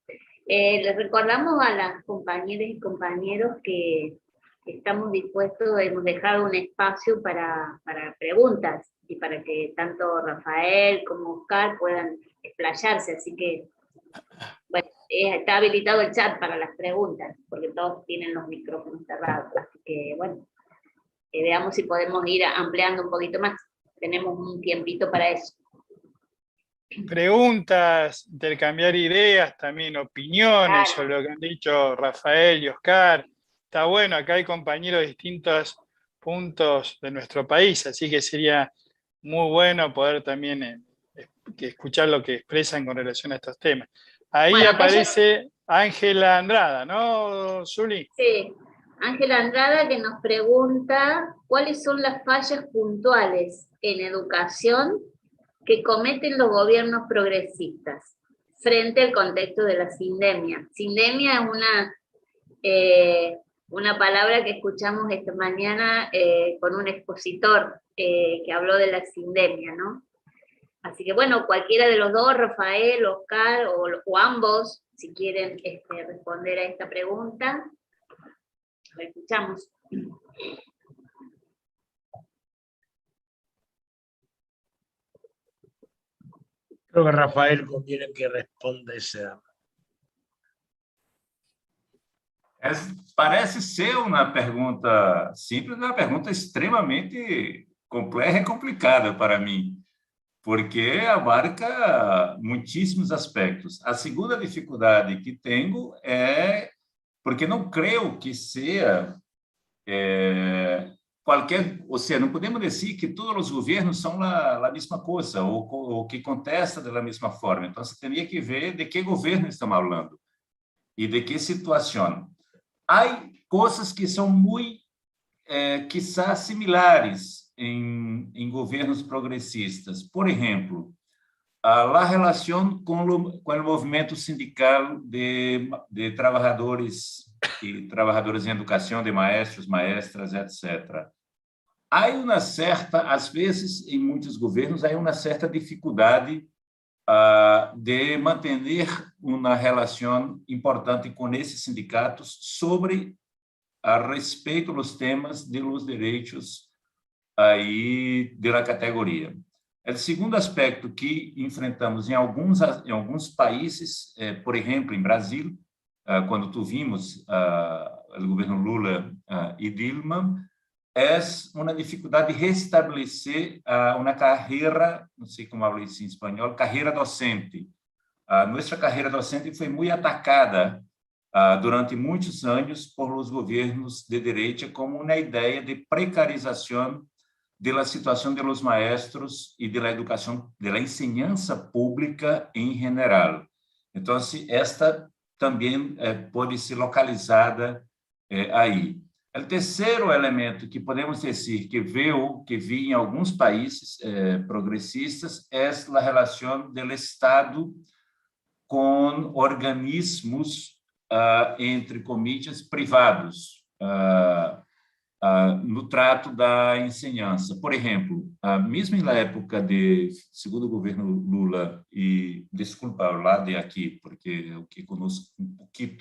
Les recordamos a las compañeras y compañeros que estamos dispuestos, hemos dejado un espacio para preguntas y para que tanto Rafael como Oscar puedan explayarse, así que bueno, está habilitado el chat para las preguntas, porque todos tienen los micrófonos cerrados, así que bueno, veamos si podemos ir ampliando un poquito más, tenemos un tiempito para eso. Preguntas, intercambiar ideas, también opiniones sobre lo que han dicho Rafael y Oscar. Está bueno, acá hay compañeros de distintos puntos de nuestro país, así que sería muy bueno poder también escuchar lo que expresan con relación a estos temas. Ahí bueno, aparece Ángela Andrada, ¿no, Zuli? Sí, Ángela Andrada, que nos pregunta cuáles son las fallas puntuales en educación que cometen los gobiernos progresistas frente al contexto de la sindemia. Sindemia es una palabra que escuchamos esta mañana con un expositor que habló de la sindemia, ¿no? Así que bueno, cualquiera de los dos, Rafael, Oscar o ambos, si quieren responder a esta pregunta, lo escuchamos. Creo que Rafael conviene que responda esa. Parece ser uma pergunta simples, uma pergunta extremamente complexa e complicada para mim, porque abarca muitíssimos aspectos. A segunda dificuldade que tenho é porque não creio que seja qualquer, ou seja, não podemos dizer que todos os governos são a mesma coisa ou que contestam da mesma forma. Então, você teria que ver de que governo estamos falando e de que situação. Há coisas que são muito, quizás, similares em governos progressistas. Por exemplo, a relação com o movimento sindical de trabalhadores e trabalhadoras em educação, de maestros, maestras, etc. Há uma certa, às vezes, em muitos governos, há uma certa dificuldade de manter uma relação importante com esses sindicatos sobre a respeito dos temas de los direitos aí da categoria. O segundo aspecto que enfrentamos em alguns países, por exemplo, em Brasil, quando tuvimos o governo Lula e Dilma, é uma dificuldade de restabelecer uma carreira, não sei como hablo isso em espanhol, carreira docente. Nossa carreira docente foi muito atacada durante muitos anos por os governos de direita como uma ideia de precarização da situação dos maestros e da educação, da enseñança pública em geral. Então, esta também pode ser localizada aí. O terceiro elemento que podemos dizer que vi em alguns países progressistas é a relação do Estado com organismos, entre comillas, privados. no trato da ensinança. Por exemplo, mesmo na época de segundo governo Lula, e desculpa lá de aqui, porque eu que conosco um pouquinho,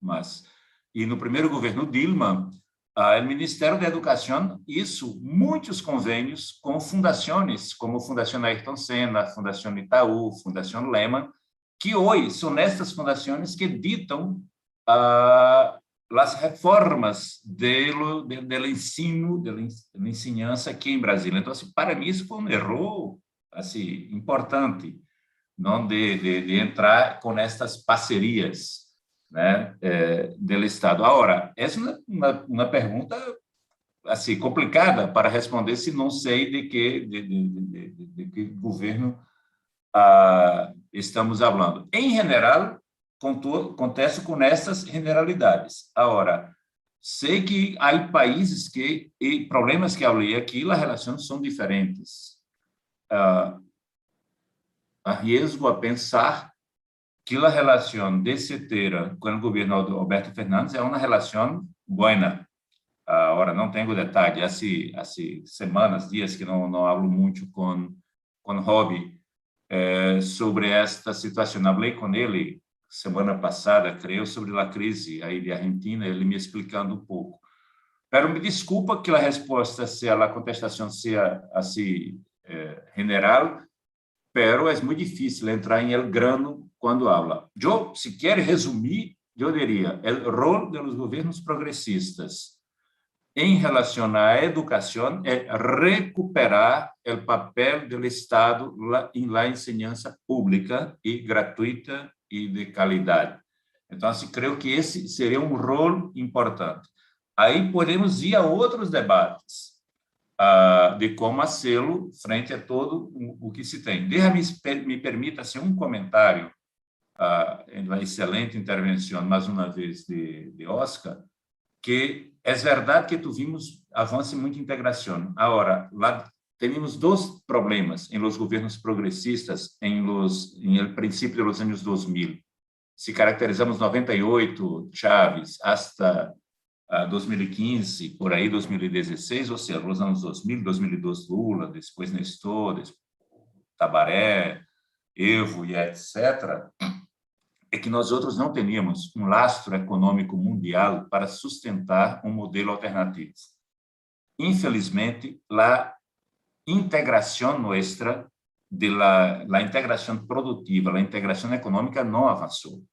mas e no primeiro governo Dilma, o Ministério da Educação hizo muitos convênios com fundações, como a Fundação Ayrton Senna, a Fundação Itaú, a Fundação Lehman, que hoje são estas fundações que ditam as reformas do ensino, da ensinança aqui em Brasília. Então, assim, para mim, isso foi um erro assim, importante, não de entrar com estas parcerias, né, do Estado. Agora, essa é uma pergunta assim, complicada para responder se não sei de que governo estamos falando. Em geral, acontece com essas generalidades. Agora, sei que há países e problemas que eu falei aqui, as relações são diferentes. Arriesgo a pensar que a relação de Cetera com o governo de Alberto Fernandes é uma relação boa. Agora, não tenho detalhe, há semanas, dias que não falo muito com Robbie sobre esta situação. Falei com ele semana passada, creio, sobre a crise aí de Argentina, ele me explicando um pouco. Pero me desculpa que a resposta a contestação seja assim general, pero é muito difícil entrar em el grano quando habla. Eu, se quer resumir, eu diria, o rol dos governos progressistas em relação à educação é recuperar o papel do Estado em la enseñanza pública e gratuita e de qualidade. Então, assim, creio que esse seria um rol importante. Aí podemos ir a outros debates de como fazê-lo frente a todo o que se tem. Me permita assim, um comentário, uma excelente intervenção, mais uma vez, de Oscar, que é verdade que tuvimos avanço em muita integração. Agora, lá temos dois problemas em los governos progressistas em el princípio dos anos 2000. Se caracterizamos 98, Chávez, hasta 2015, por aí 2016, ou seja, os anos 2000, 2002, Lula, depois Nestor, depois Tabaré, Evo e etc., é que nós outros não teníamos um lastro econômico mundial para sustentar um modelo alternativo. Infelizmente, a integração nossa, a integração produtiva, a integração econômica não avançou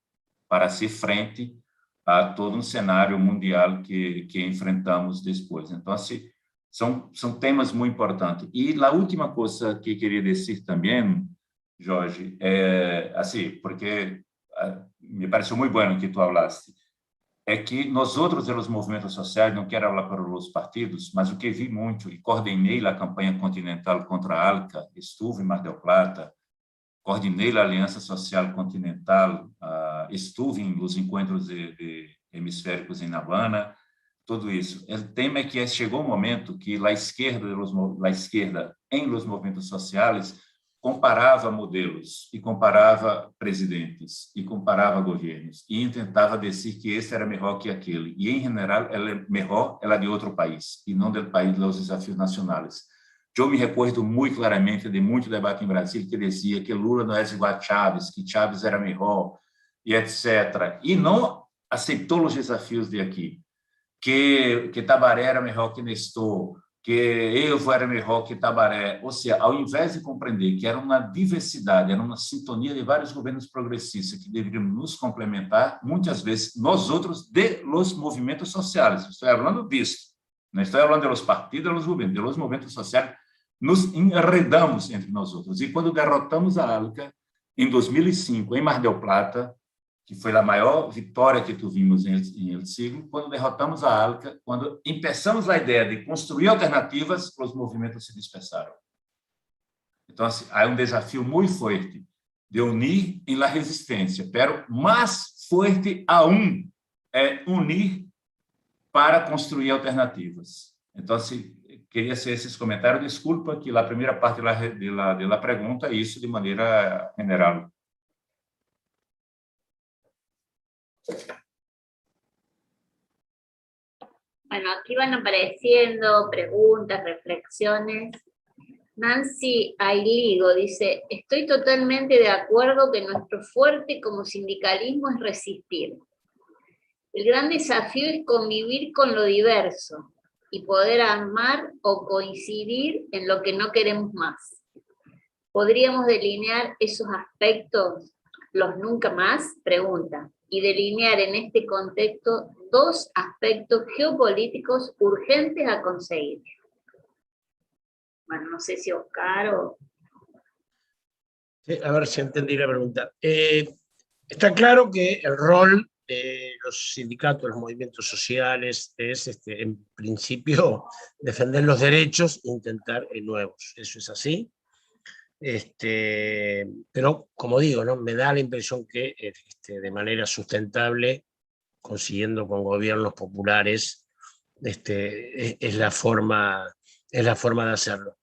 para ser frente a todo um cenário mundial que enfrentamos depois. Então, assim, são temas muito importantes. E a última coisa que queria dizer também, Jorge, é assim, porque me pareceu muito bom que tu falaste, é que nós outros dos movimentos sociais, não quero falar para os partidos, mas o que vi muito, e coordenei a campanha continental contra a ALCA, estive em Mar del Plata, coordenei a Aliança Social Continental, estive nos encontros de hemisféricos em Havana, tudo isso. O tema é que chegou um momento que a esquerda em los movimentos sociais comparava modelos e comparava presidentes e comparava governos e tentava dizer que esse era melhor que aquele. E, em geral, ela é melhor, ela é de outro país e não do país dos desafios nacionais. Eu me recordo muito claramente de muito debate em Brasília que dizia que Lula não é igual a Chávez, que Chávez era melhor, e etc. E não aceitou os desafios de aqui, que Tabaré era melhor que Nestor, que Evo era melhor que Tabaré. Ou seja, ao invés de compreender que era uma diversidade, era uma sintonia de vários governos progressistas que deveriam nos complementar, muitas vezes nós outros de los movimentos sociais, estou falando disso, não estou falando dos partidos, dos governos, de los movimentos sociais, nos enredamos entre nós outros. E quando derrotamos a ALCA, em 2005, em Mar del Plata, que foi a maior vitória que tivemos em El Siglo, quando derrotamos a ALCA, quando começamos a ideia de construir alternativas, os movimentos se dispersaram. Então, assim, há um desafio muito forte de unir em la resistência, pero mais forte aún é unir para construir alternativas. Então, assim, queria ser esses comentários. Desculpa que a primeira parte da pergunta é isso de maneira general. Bueno, aquí van apareciendo preguntas, reflexiones. Nancy Ailigo dice, estoy totalmente de acuerdo que nuestro fuerte como sindicalismo es resistir. El gran desafío es convivir con lo diverso y poder amar o coincidir en lo que no queremos más. ¿Podríamos delinear esos aspectos, los nunca más? Pregunta. Y delinear en este contexto 2 aspectos geopolíticos urgentes a conseguir. Bueno, no sé si Oscar o... Sí, a ver si entendí la pregunta. Está claro que el rol de los sindicatos, los movimientos sociales, es en principio defender los derechos e intentar nuevos. Eso es así. Pero, como digo, ¿no? Me da la impresión que de manera sustentable, consiguiendo con gobiernos populares, es la forma de hacerlo.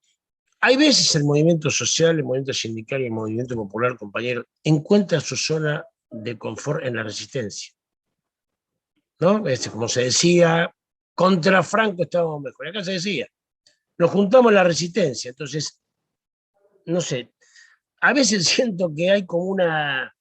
Hay veces el movimiento social, el movimiento sindical y el movimiento popular, compañero, encuentra su zona de confort en la resistencia, ¿no? Como se decía, contra Franco estábamos mejor. Acá se decía, nos juntamos en la resistencia. Entonces, no sé, a veces siento que hay como una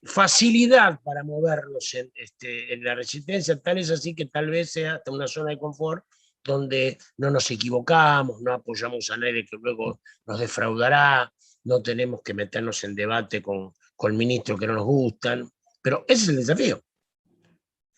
facilidad para movernos en la resistencia, tal es así que tal vez sea hasta una zona de confort donde no nos equivocamos, no apoyamos a nadie que luego nos defraudará, no tenemos que meternos en debate con ministros que no nos gustan, pero ese es el desafío,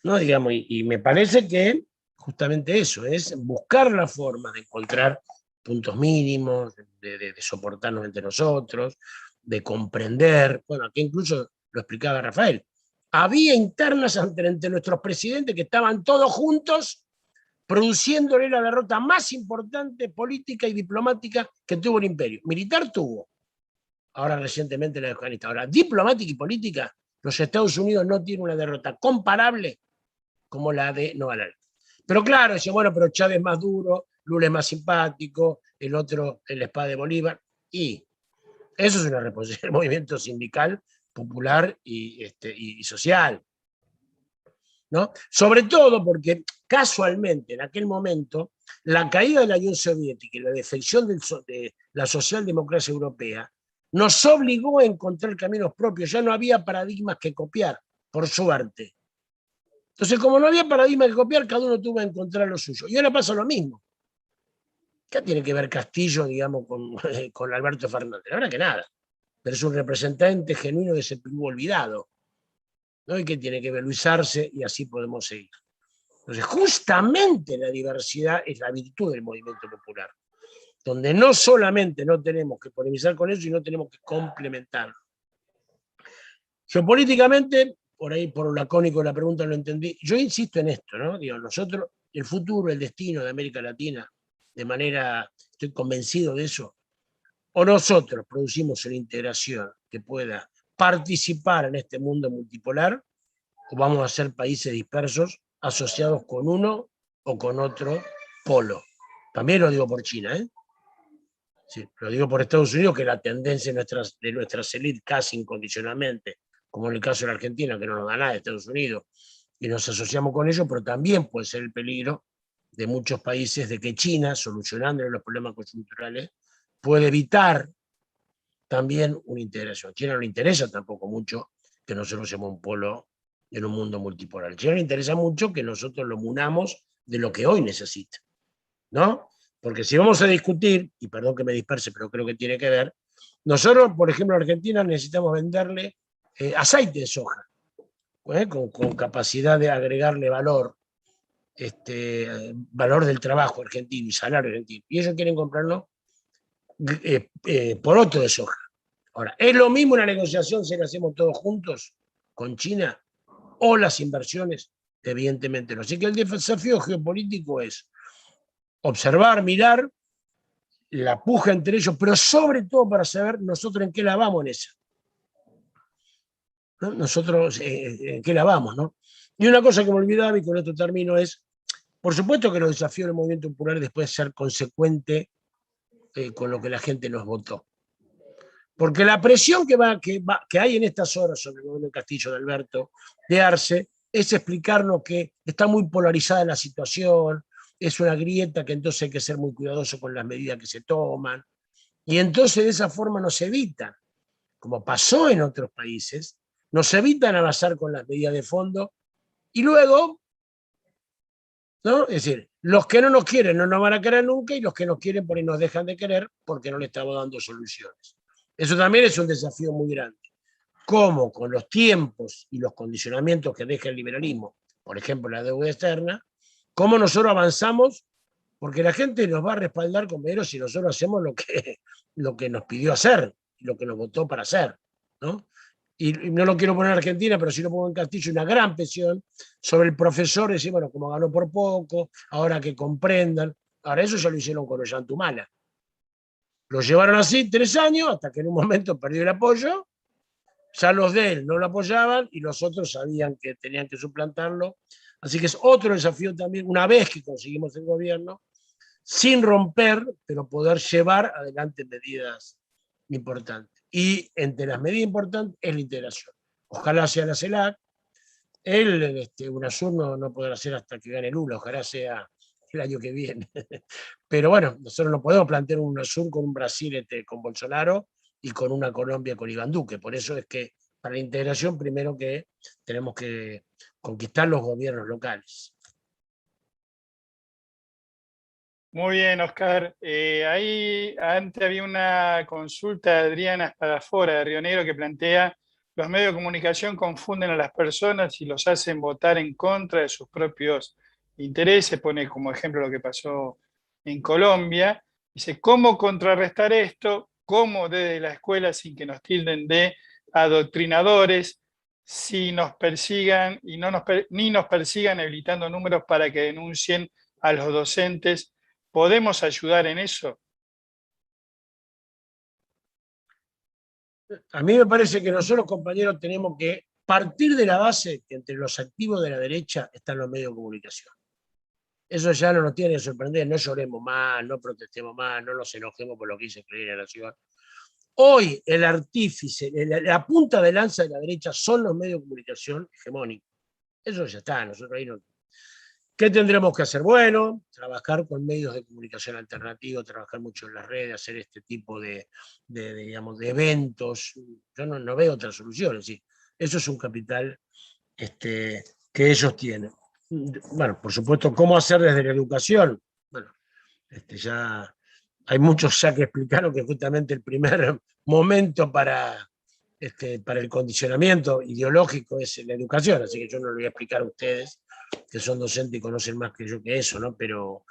¿no? Digamos, y me parece que justamente eso, es buscar la forma de encontrar puntos mínimos, de soportarnos entre nosotros, de comprender, bueno, aquí incluso lo explicaba Rafael, había internas entre nuestros presidentes que estaban todos juntos produciéndole la derrota más importante política y diplomática que tuvo el imperio. Militar tuvo, ahora recientemente la de Afganistán. Ahora, diplomática y política, los Estados Unidos no tienen una derrota comparable como la de Novalal. Pero claro, dice, bueno, pero Chávez es más duro, Lula es más simpático, el otro es la espada de Bolívar, y eso es una responsabilidad del movimiento sindical, popular y social, ¿no? Sobre todo porque casualmente en aquel momento la caída de la Unión Soviética y la defección de la socialdemocracia europea nos obligó a encontrar caminos propios, ya no había paradigmas que copiar, por suerte. Entonces, como no había paradigmas que copiar, cada uno tuvo que encontrar lo suyo. Y ahora pasa lo mismo. ¿Qué tiene que ver Castillo, digamos, con Alberto Fernández? La verdad que nada. Pero es un representante genuino de ese Perú olvidado, ¿no? ¿Y qué tiene que ver Luis Arce? Y así podemos seguir. Entonces, justamente la diversidad es la virtud del movimiento popular, donde no solamente no tenemos que polemizar con eso, sino tenemos que complementarlo. Geopolíticamente, por ahí por lo lacónico de la pregunta lo entendí, yo insisto en esto, ¿no? Digo, nosotros, el futuro, el destino de América Latina, de manera, estoy convencido de eso, o nosotros producimos una integración que pueda participar en este mundo multipolar, o vamos a ser países dispersos asociados con uno o con otro polo. También lo digo por China, ¿eh? Sí, lo digo por Estados Unidos, que la tendencia de nuestras élites casi incondicionalmente, como en el caso de la Argentina, que no nos da nada de Estados Unidos, y nos asociamos con ellos, pero también puede ser el peligro de muchos países de que China, solucionando los problemas coyunturales, puede evitar también una integración. A China no le interesa tampoco mucho que nosotros seamos un polo en un mundo multipolar. A China le interesa mucho que nosotros lo munamos de lo que hoy necesita, ¿no? Porque si vamos a discutir, y perdón que me disperse, pero creo que tiene que ver, nosotros, por ejemplo, en Argentina necesitamos venderle aceite de soja, con capacidad de agregarle valor, valor del trabajo argentino y salario argentino. Y ellos quieren comprarlo poroto de soja. Ahora, ¿es lo mismo una negociación si la hacemos todos juntos con China o las inversiones? Evidentemente no. Así que el desafío geopolítico es observar, mirar la puja entre ellos, pero sobre todo para saber nosotros en qué la vamos en esa. ¿No? Nosotros en qué la vamos, ¿no? Y una cosa que me olvidaba y con esto termino es, por supuesto que los desafíos del movimiento popular después de ser consecuente con lo que la gente nos votó. Porque la presión que hay en estas horas sobre el gobierno de Castillo, de Alberto, de Arce, es explicarnos que está muy polarizada la situación, es una grieta que entonces hay que ser muy cuidadoso con las medidas que se toman. Y entonces de esa forma nos evitan, como pasó en otros países, nos evitan avanzar con las medidas de fondo y luego, ¿no? Es decir, los que no nos quieren no nos van a querer nunca y los que nos quieren por ahí nos dejan de querer porque no le estamos dando soluciones. Eso también es un desafío muy grande. Cómo con los tiempos y los condicionamientos que deja el liberalismo, por ejemplo la deuda externa, cómo nosotros avanzamos, porque la gente nos va a respaldar con dinero si nosotros hacemos lo que nos pidió hacer, lo que nos votó para hacer, ¿no? Y no lo quiero poner en Argentina, pero sí lo pongo en Castillo, una gran presión sobre el profesor, decir, bueno, como ganó por poco, ahora que comprendan. Ahora eso ya lo hicieron con Ollantumala. Lo llevaron así 3 años, hasta que en un momento perdió el apoyo, ya los de él no lo apoyaban y los otros sabían que tenían que suplantarlo. Así que es otro desafío también, una vez que conseguimos el gobierno, sin romper, pero poder llevar adelante medidas importantes. Y entre las medidas importantes es la integración. Ojalá sea la CELAC. UNASUR no podrá ser hasta que gane Lula, ojalá sea el año que viene. Pero bueno, nosotros no podemos plantear un UNASUR con un Brasil con Bolsonaro y con una Colombia con Iván Duque. Por eso es que para la integración primero que tenemos que conquistar los gobiernos locales. Muy bien, Oscar. Ahí antes había una consulta de Adriana Espadafora de Río Negro que plantea: los medios de comunicación confunden a las personas y los hacen votar en contra de sus propios intereses. Pone como ejemplo lo que pasó en Colombia. Dice, ¿cómo contrarrestar esto? ¿Cómo desde la escuela, sin que nos tilden de adoctrinadores, si nos persigan y ni nos persigan habilitando números para que denuncien a los docentes? ¿Podemos ayudar en eso? A mí me parece que nosotros, compañeros, tenemos que partir de la base que entre los activos de la derecha están los medios de comunicación. Eso ya no nos tiene que sorprender, no lloremos más, no protestemos más, no nos enojemos por lo que dice Cristina Nación. Hoy el artífice, la punta de lanza de la derecha son los medios de comunicación hegemónicos. Eso ya está, nosotros ahí no. ¿Qué tendremos que hacer? Bueno, trabajar con medios de comunicación alternativos, trabajar mucho en las redes, hacer este tipo digamos, de eventos. Yo no veo otra solución. ¿Sí? Eso es un capital que ellos tienen. Bueno, por supuesto, ¿cómo hacer desde la educación? Bueno, ya hay muchos ya que explicaron que justamente el primer momento para el condicionamiento ideológico es la educación, así que yo no lo voy a explicar a ustedes, que son docentes y conocen más que yo que eso, ¿no? Pero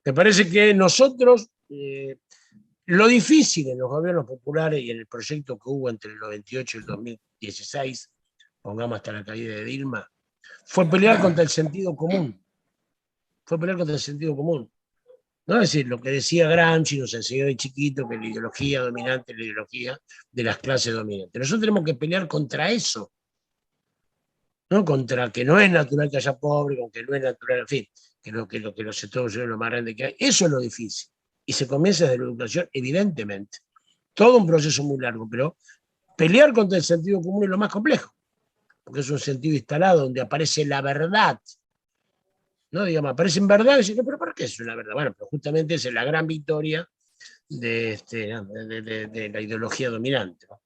me parece que nosotros, lo difícil en los gobiernos populares y en el proyecto que hubo entre el 98 y el 2016, pongamos hasta la caída de Dilma, fue pelear contra el sentido común. Fue pelear contra el sentido común. ¿No? Es decir, lo que decía Gramsci nos enseñó de chiquito, que la ideología dominante es la ideología de las clases dominantes. Nosotros tenemos que pelear contra eso, ¿no? Contra que no es natural que haya pobre, con que no es natural, en fin, que los sectores son lo más grande que hay. Eso es lo difícil. Y se comienza desde la educación, evidentemente. Todo un proceso muy largo, pero pelear contra el sentido común es lo más complejo, porque es un sentido instalado donde aparece la verdad. ¿No? Digamos, aparecen verdades y pero ¿por qué es una verdad? Bueno, pero justamente es la gran victoria de la ideología dominante, ¿no?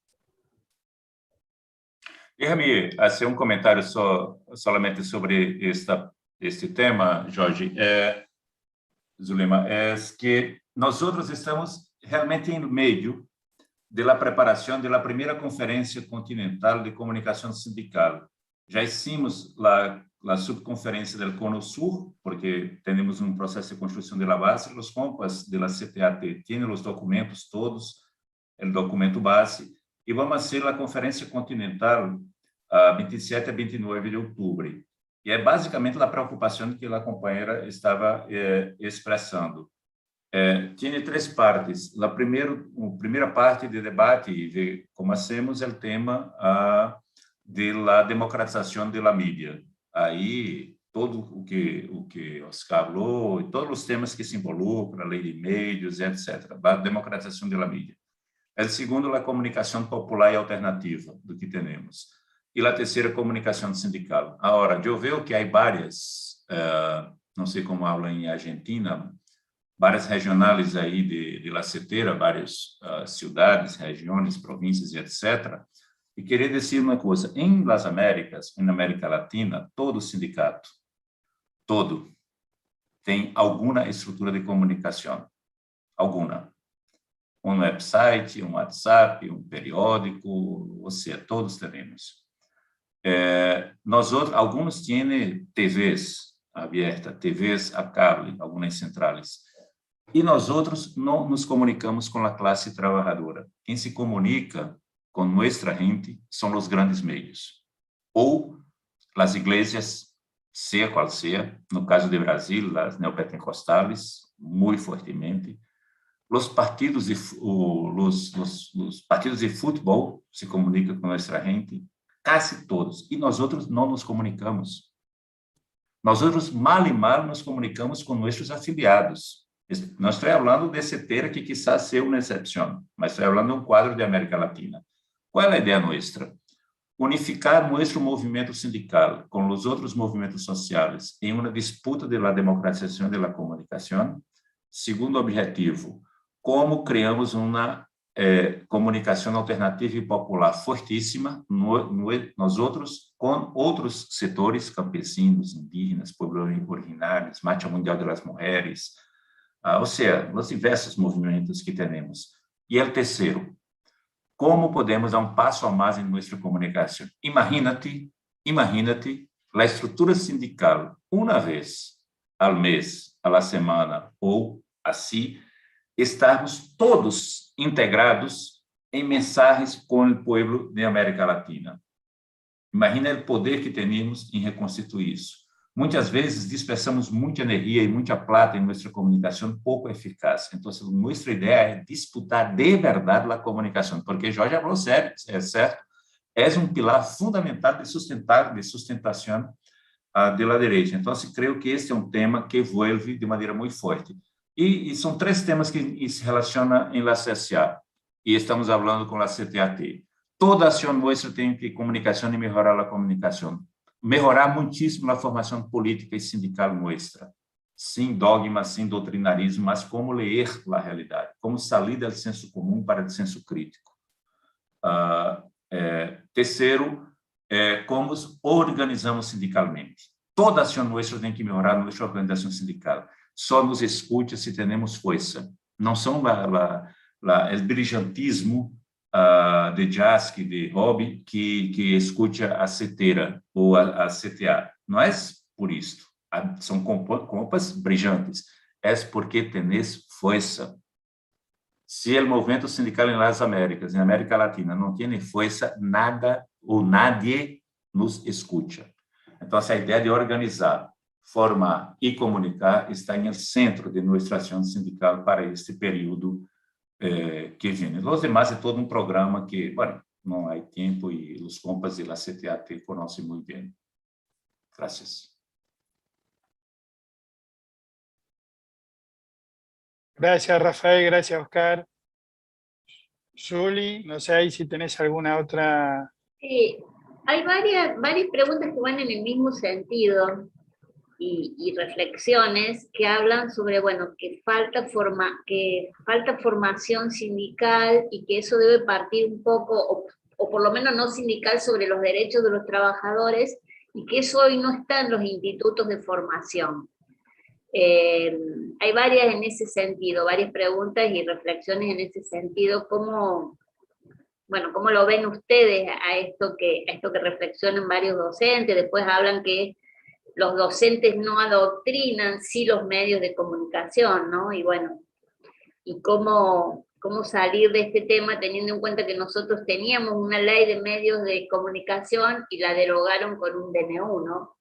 Déjame hacer un comentario solamente sobre este tema, Jorge. Zulema, es que nosotros estamos realmente en medio de la preparación de la primera conferencia continental de comunicación sindical. Ya hicimos la subconferencia del Cono Sur, porque tenemos un proceso de construcción de la base. Los compas de la CTAT tienen los documentos todos, el documento base, y vamos a hacer la conferencia continental 27 a 29 de octubre. E é basicamente a preocupação que a companheira estava expressando. Tem 3 partes. A primeira parte de debate, de como hacemos o tema de la democratização da mídia. Aí, todo o que Oscar falou, e todos os temas que se involucram, a lei de meios, etc. A democratização da mídia. O segundo, a comunicação popular e alternativa do que temos. E a terceira, comunicação sindical. Agora, eu vejo que há várias não sei como habla em Argentina, várias regionais aí de La Cetera, várias cidades, regiões, províncias e etc. E queria dizer uma coisa, em Las Américas, na América Latina, todo sindicato, todo, tem alguma estrutura de comunicação, alguma. Um website, um WhatsApp, um periódico, ou seja, todos temos. Nós outros, alguns têm TVs abertas, TVs a cable, algumas centrais. E nós outros não nos comunicamos com a classe trabalhadora. Quem se comunica com nossa gente são os grandes meios. Ou as igrejas, seja qual seja, no caso de Brasil, as neopentecostais, muito fortemente. Os partidos os partidos de futebol se comunicam com nossa gente, quase todos. E nós outros não nos comunicamos. Nós outros, mal e mal, nos comunicamos com nossos afiliados. Não estou falando de Cetera, que quizás seja uma exceção, mas estou falando de um quadro de América Latina. Qual é a ideia nossa? Unificar nosso movimento sindical com os outros movimentos sociais em uma disputa de la democratização de la comunicação. Segundo objetivo, como criamos uma comunicação alternativa e popular fortíssima, nós outros, com outros setores, campesinos, indígenas, pueblos originários, Marcha Mundial das Mulheres, ou seja, os diversos movimentos que temos. E o terceiro, como podemos dar um passo a mais em nossa comunicação? Imagínate a estrutura sindical, uma vez ao mês, à semana, ou assim, estarmos todos integrados em mensagens com o povo de América Latina. Imagina o poder que temos em reconstituir isso. Muitas vezes dispersamos muita energia e muita plata em nossa comunicação pouco eficaz. Então, nossa ideia é disputar de verdade a comunicação, porque Jorge falou certo, é um pilar fundamental de sustentação da direita. Então, creio que este é um tema que envolve de maneira muito forte. E são três temas que se relacionam em la CSA, e estamos falando com a CTAT. Toda ação nossa tem que comunicação e melhorar a comunicação. Melhorar muitíssimo a formação política e sindical nossa. Sem dogma, sem doutrinarismo, mas como ler a realidade, como sair do senso comum para o senso crítico. Terceiro, como nos organizamos sindicalmente. Toda ação nossa tem que melhorar nossa organização sindical. Só nos escute se temos força. Não são o brilhantismo de Jask, de Hobby, que escute a Cetera ou a CTA. Não é por isso. São compas brilhantes. É porque tenéis força. Se o movimento sindical em Las Américas, em América Latina, não tem força, nada ou nadie nos escuta. Então, essa ideia de organizar, formar e comunicar está no centro de nossa ação sindical para este período que vem. Os demais é todo um programa que, bueno, não há tempo e os compas da CTAT conhecem muito bem. Graças. Gracias, Rafael. Gracias, Oscar. Juli, no sé ahí si tenés alguna otra. Sí, hay varias preguntas que van en el mismo sentido y reflexiones que hablan sobre, bueno, que falta formación sindical y que eso debe partir un poco, o por lo menos no sindical, sobre los derechos de los trabajadores y que eso hoy no está en los institutos de formación. Hay varias en ese sentido, varias preguntas y reflexiones en ese sentido. ¿Cómo lo ven ustedes a esto que reflexionan varios docentes? Después hablan que los docentes no adoctrinan, sí los medios de comunicación, ¿no? Y bueno, y cómo salir de este tema teniendo en cuenta que nosotros teníamos una ley de medios de comunicación y la derogaron con un DNU, ¿no?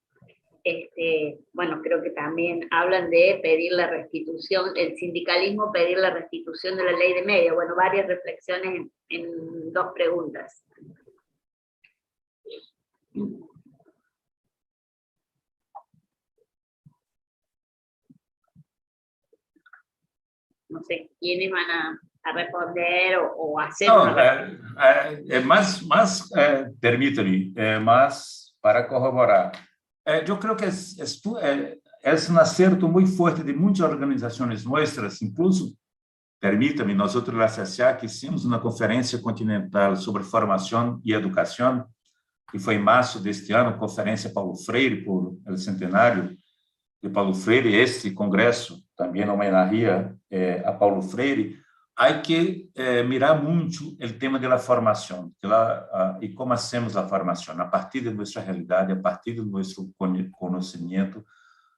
Bueno, creo que también hablan de pedir la restitución, el sindicalismo pedir la restitución de la ley de medios. Bueno, varias reflexiones en dos preguntas. No sé quiénes van a responder o hacer. Permita-me, mas para corroborar. Eu creio que es un acierto muy fuerte de muchas organizaciones nuestras, incluso, permítame, nosotros en la CSA que hicimos una conferencia continental sobre formación y educación, que foi em março deste ano, Conferência Paulo Freire, por el centenário de Paulo Freire. Este congresso também homenageia a Paulo Freire. Há que mirar muito o tema da formação e como hacemos a formação, a partir de nossa realidade, a partir do nosso conhecimento,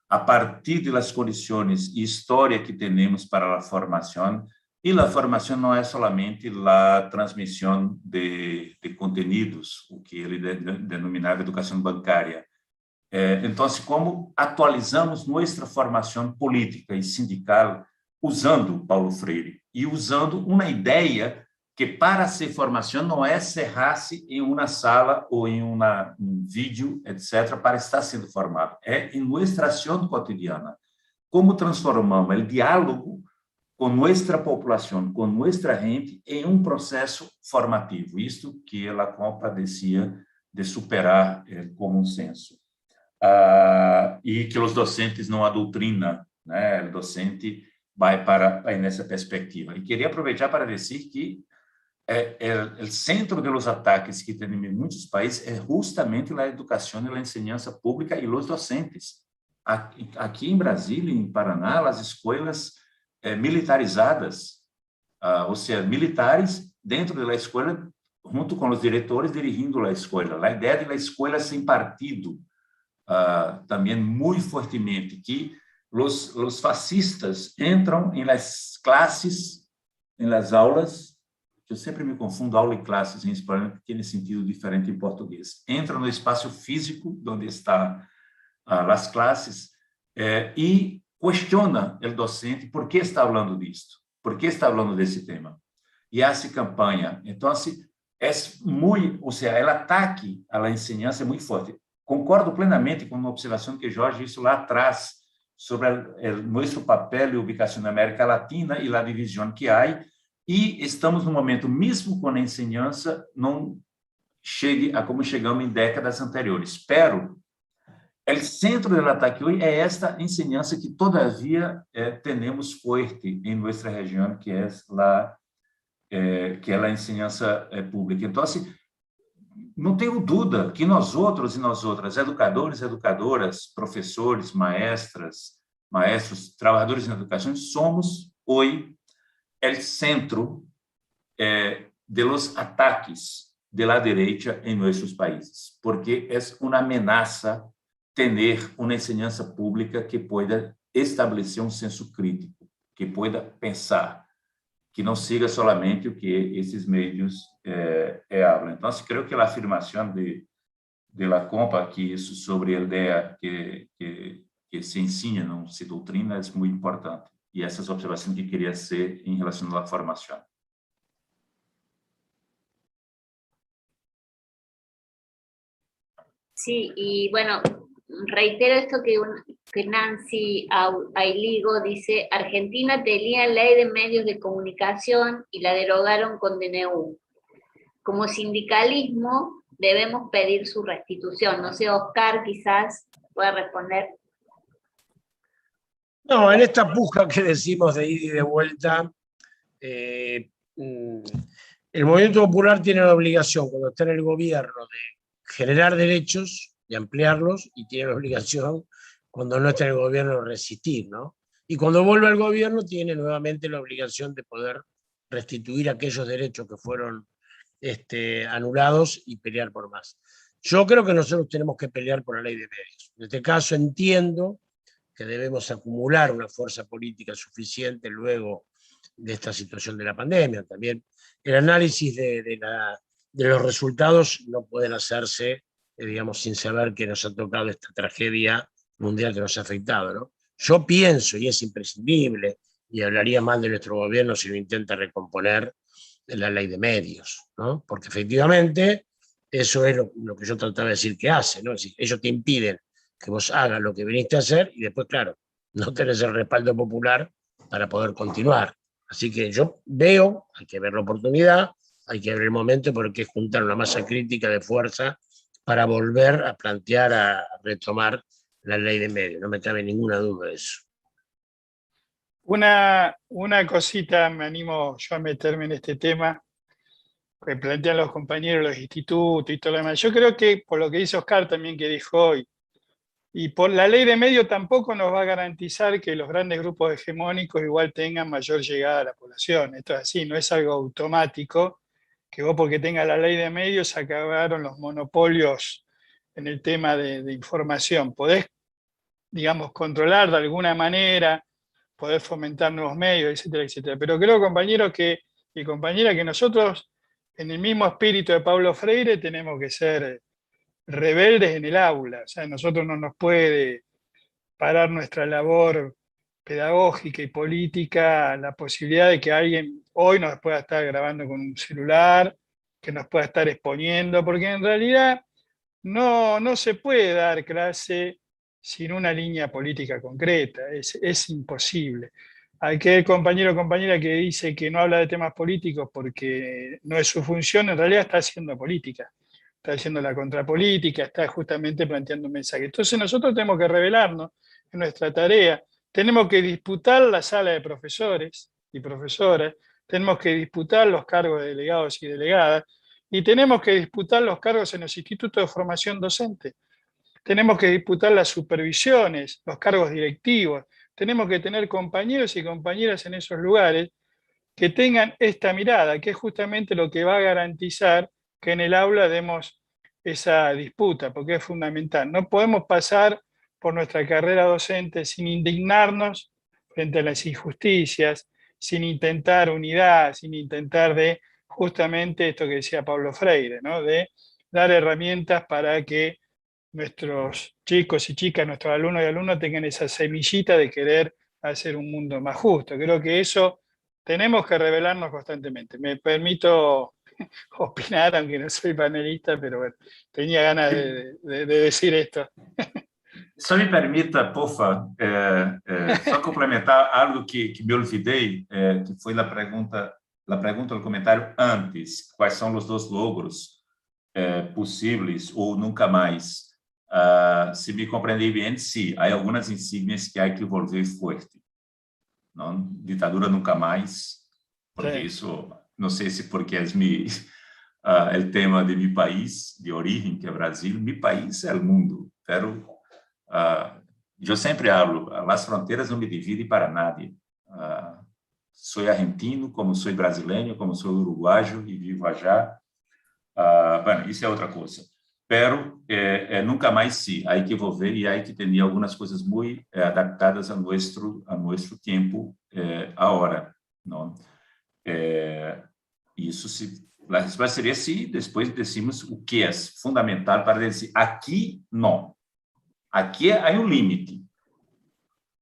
a partir das condições e história que temos para a formação. E a formação não é somente a transmissão de contenidos, o que ele denominava educação bancária. Então, como atualizamos nossa formação política e sindical usando Paulo Freire e usando uma ideia que, para ser formação, não é cerrar-se em uma sala ou em um vídeo, etc., para estar sendo formado. É em nossa ação cotidiana. Como transformamos o diálogo com nossa população, com nossa gente, em um processo formativo. Isto que a Compa decía de superar o comum senso. E que os docentes não adoutrinam, né? O docente vai para nessa perspectiva. E queria aproveitar para dizer que o centro dos ataques que tem em muitos países é justamente a educação e a enseñança pública e os docentes. Aqui em Brasília, em Paraná, as escolas militarizadas, ou seja, militares dentro da escola, junto com os diretores dirigindo a escola. A ideia da escola sem partido, também muito fortemente, que os fascistas entram em las classes, em las aulas, eu sempre me confundo aula e classes em espanhol, porque tem sentido diferente em português. Entram no espaço físico, onde estão as classes, e questiona o docente por que está falando disto, por que está falando desse tema. E hace campanha. Então, é muito, ou seja, o ataque à enseñança é muito forte. Concordo plenamente com uma observação que Jorge disse lá atrás sobre o nosso papel e ubicação na América Latina e a divisão que há, e estamos no momento, mesmo com a enseñança, não chegue a como chegamos em décadas anteriores. Espero. O centro do ataque hoje é esta enseñança que, todavia, temos forte em nossa região, que é a enseñança pública. Então, não tenho dúvida que nós outros e nós outras, educadores, educadoras, professores, maestros, trabalhadores na educação, somos hoje o centro de los ataques de la derecha em nossos países, porque é uma ameaça ter uma enseñança pública que pueda estabelecer um senso crítico, que pueda pensar, que não siga solamente o que esses meios falam. Então, creio que a afirmação de la Compa, que isso sobre a ideia que se ensina, não se doutrina, é muito importante. E essas observações que queria ser em relação à formação. Sí, y bueno, reitero esto que Nancy Ailigo dice: Argentina tenía ley de medios de comunicación y la derogaron con DNU. Como sindicalismo debemos pedir su restitución. No sé, Oscar quizás pueda responder. No, en esta puja que decimos de ida y de vuelta, el movimiento popular tiene la obligación, cuando está en el gobierno, de generar derechos y ampliarlos, y tiene la obligación, cuando no está en el gobierno, resistir, ¿no? Y cuando vuelve al gobierno, tiene nuevamente la obligación de poder restituir aquellos derechos que fueron anulados y pelear por más. Yo creo que nosotros tenemos que pelear por la ley de medios. En este caso entiendo que debemos acumular una fuerza política suficiente luego de esta situación de la pandemia. También el análisis de los resultados no pueden hacerse, digamos, sin saber que nos ha tocado esta tragedia mundial que nos ha afectado, ¿no? Yo pienso, y es imprescindible, y hablaría mal de nuestro gobierno si lo intenta recomponer, la ley de medios, ¿no? Porque efectivamente eso es lo que yo trataba de decir que hace, ¿no? Es decir, ellos te impiden que vos hagas lo que viniste a hacer y después, claro, no tenés el respaldo popular para poder continuar. Así que yo veo, hay que ver la oportunidad, hay que ver el momento, porque es juntar una masa crítica de fuerza para volver a plantear, a retomar la ley de medios, no me cabe ninguna duda de eso. Una cosita, me animo yo a meterme en este tema, que plantean los compañeros, los institutos y todo lo demás. Yo creo que, por lo que dice Oscar también que dijo hoy, y por la ley de medios tampoco nos va a garantizar que los grandes grupos hegemónicos igual tengan mayor llegada a la población. Esto es así, no es algo automático, que vos porque tengas la ley de medios se acabaron los monopolios en el tema de información. Podés, digamos, controlar de alguna manera, podés fomentar nuevos medios, etcétera, etcétera. Pero creo, compañeros y compañeras, que nosotros, en el mismo espíritu de Paulo Freire, tenemos que ser rebeldes en el aula. O sea, nosotros no nos puede parar nuestra labor pedagógica y política la posibilidad de que alguien hoy nos pueda estar grabando con un celular, que nos pueda estar exponiendo, porque en realidad no se puede dar clase sin una línea política concreta, es imposible. Aquel compañero o compañera que dice que no habla de temas políticos porque no es su función, en realidad está haciendo política, está haciendo la contrapolítica, está justamente planteando un mensaje. Entonces nosotros tenemos que revelarnos en nuestra tarea, tenemos que disputar la sala de profesores y profesoras, tenemos que disputar los cargos de delegados y delegadas, y tenemos que disputar los cargos en los institutos de formación docente. Tenemos que disputar las supervisiones, los cargos directivos. Tenemos que tener compañeros y compañeras en esos lugares que tengan esta mirada, que es justamente lo que va a garantizar que en el aula demos esa disputa, porque es fundamental. No podemos pasar por nuestra carrera docente sin indignarnos frente a las injusticias, sin intentar unidad, sin intentar de justamente esto que decía Pablo Freire, ¿no? De dar herramientas para que nuestros chicos y chicas, nuestros alumnos y alumnas tengan esa semillita de querer hacer un mundo más justo. Creo que eso tenemos que revelarnos constantemente. Me permito opinar, aunque no soy panelista, pero bueno, tenía ganas de decir esto. Só me permita, porfa, só complementar algo que me olvidei, que foi a pergunta do comentário antes, quais são os dois logros possíveis ou nunca mais. Se me compreendei bem, sim, há algumas insígnias que há que envolver forte. Não? Ditadura nunca mais, porque isso, não sei se porque é o tema de meu país, de origem, que é Brasil. Meu país é o mundo, pero eu sempre hablo, as fronteiras não me dividem para nadie. Sou argentino, como sou brasileiro, como sou uruguaio e vivo allá. Bueno, isso é outra coisa. Pero nunca mais sim, há que envolver e há que ter algumas coisas muito adaptadas a nosso tempo agora, não? Isso se a resposta seria sim, depois decimos o que é fundamental para dizer aqui não. Aqui há um limite.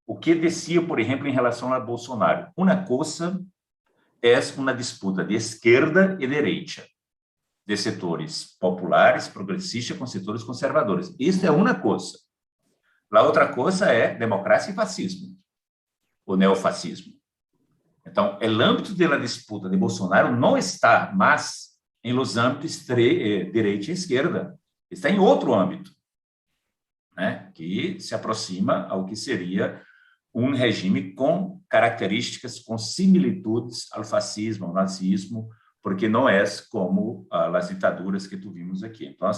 O que decía, por exemplo, em relação a Bolsonaro? Uma coisa é uma disputa de esquerda e direita, de setores populares, progressistas, com setores conservadores. Isso é uma coisa. A outra coisa é democracia e fascismo, o neofascismo. Então, o âmbito da disputa de Bolsonaro não está mais em los âmbitos de direita e esquerda. Está em outro âmbito, né, que se aproxima ao que seria um regime com características, com similitudes ao fascismo, ao nazismo, porque não é como as ditaduras que tivemos aqui. Então,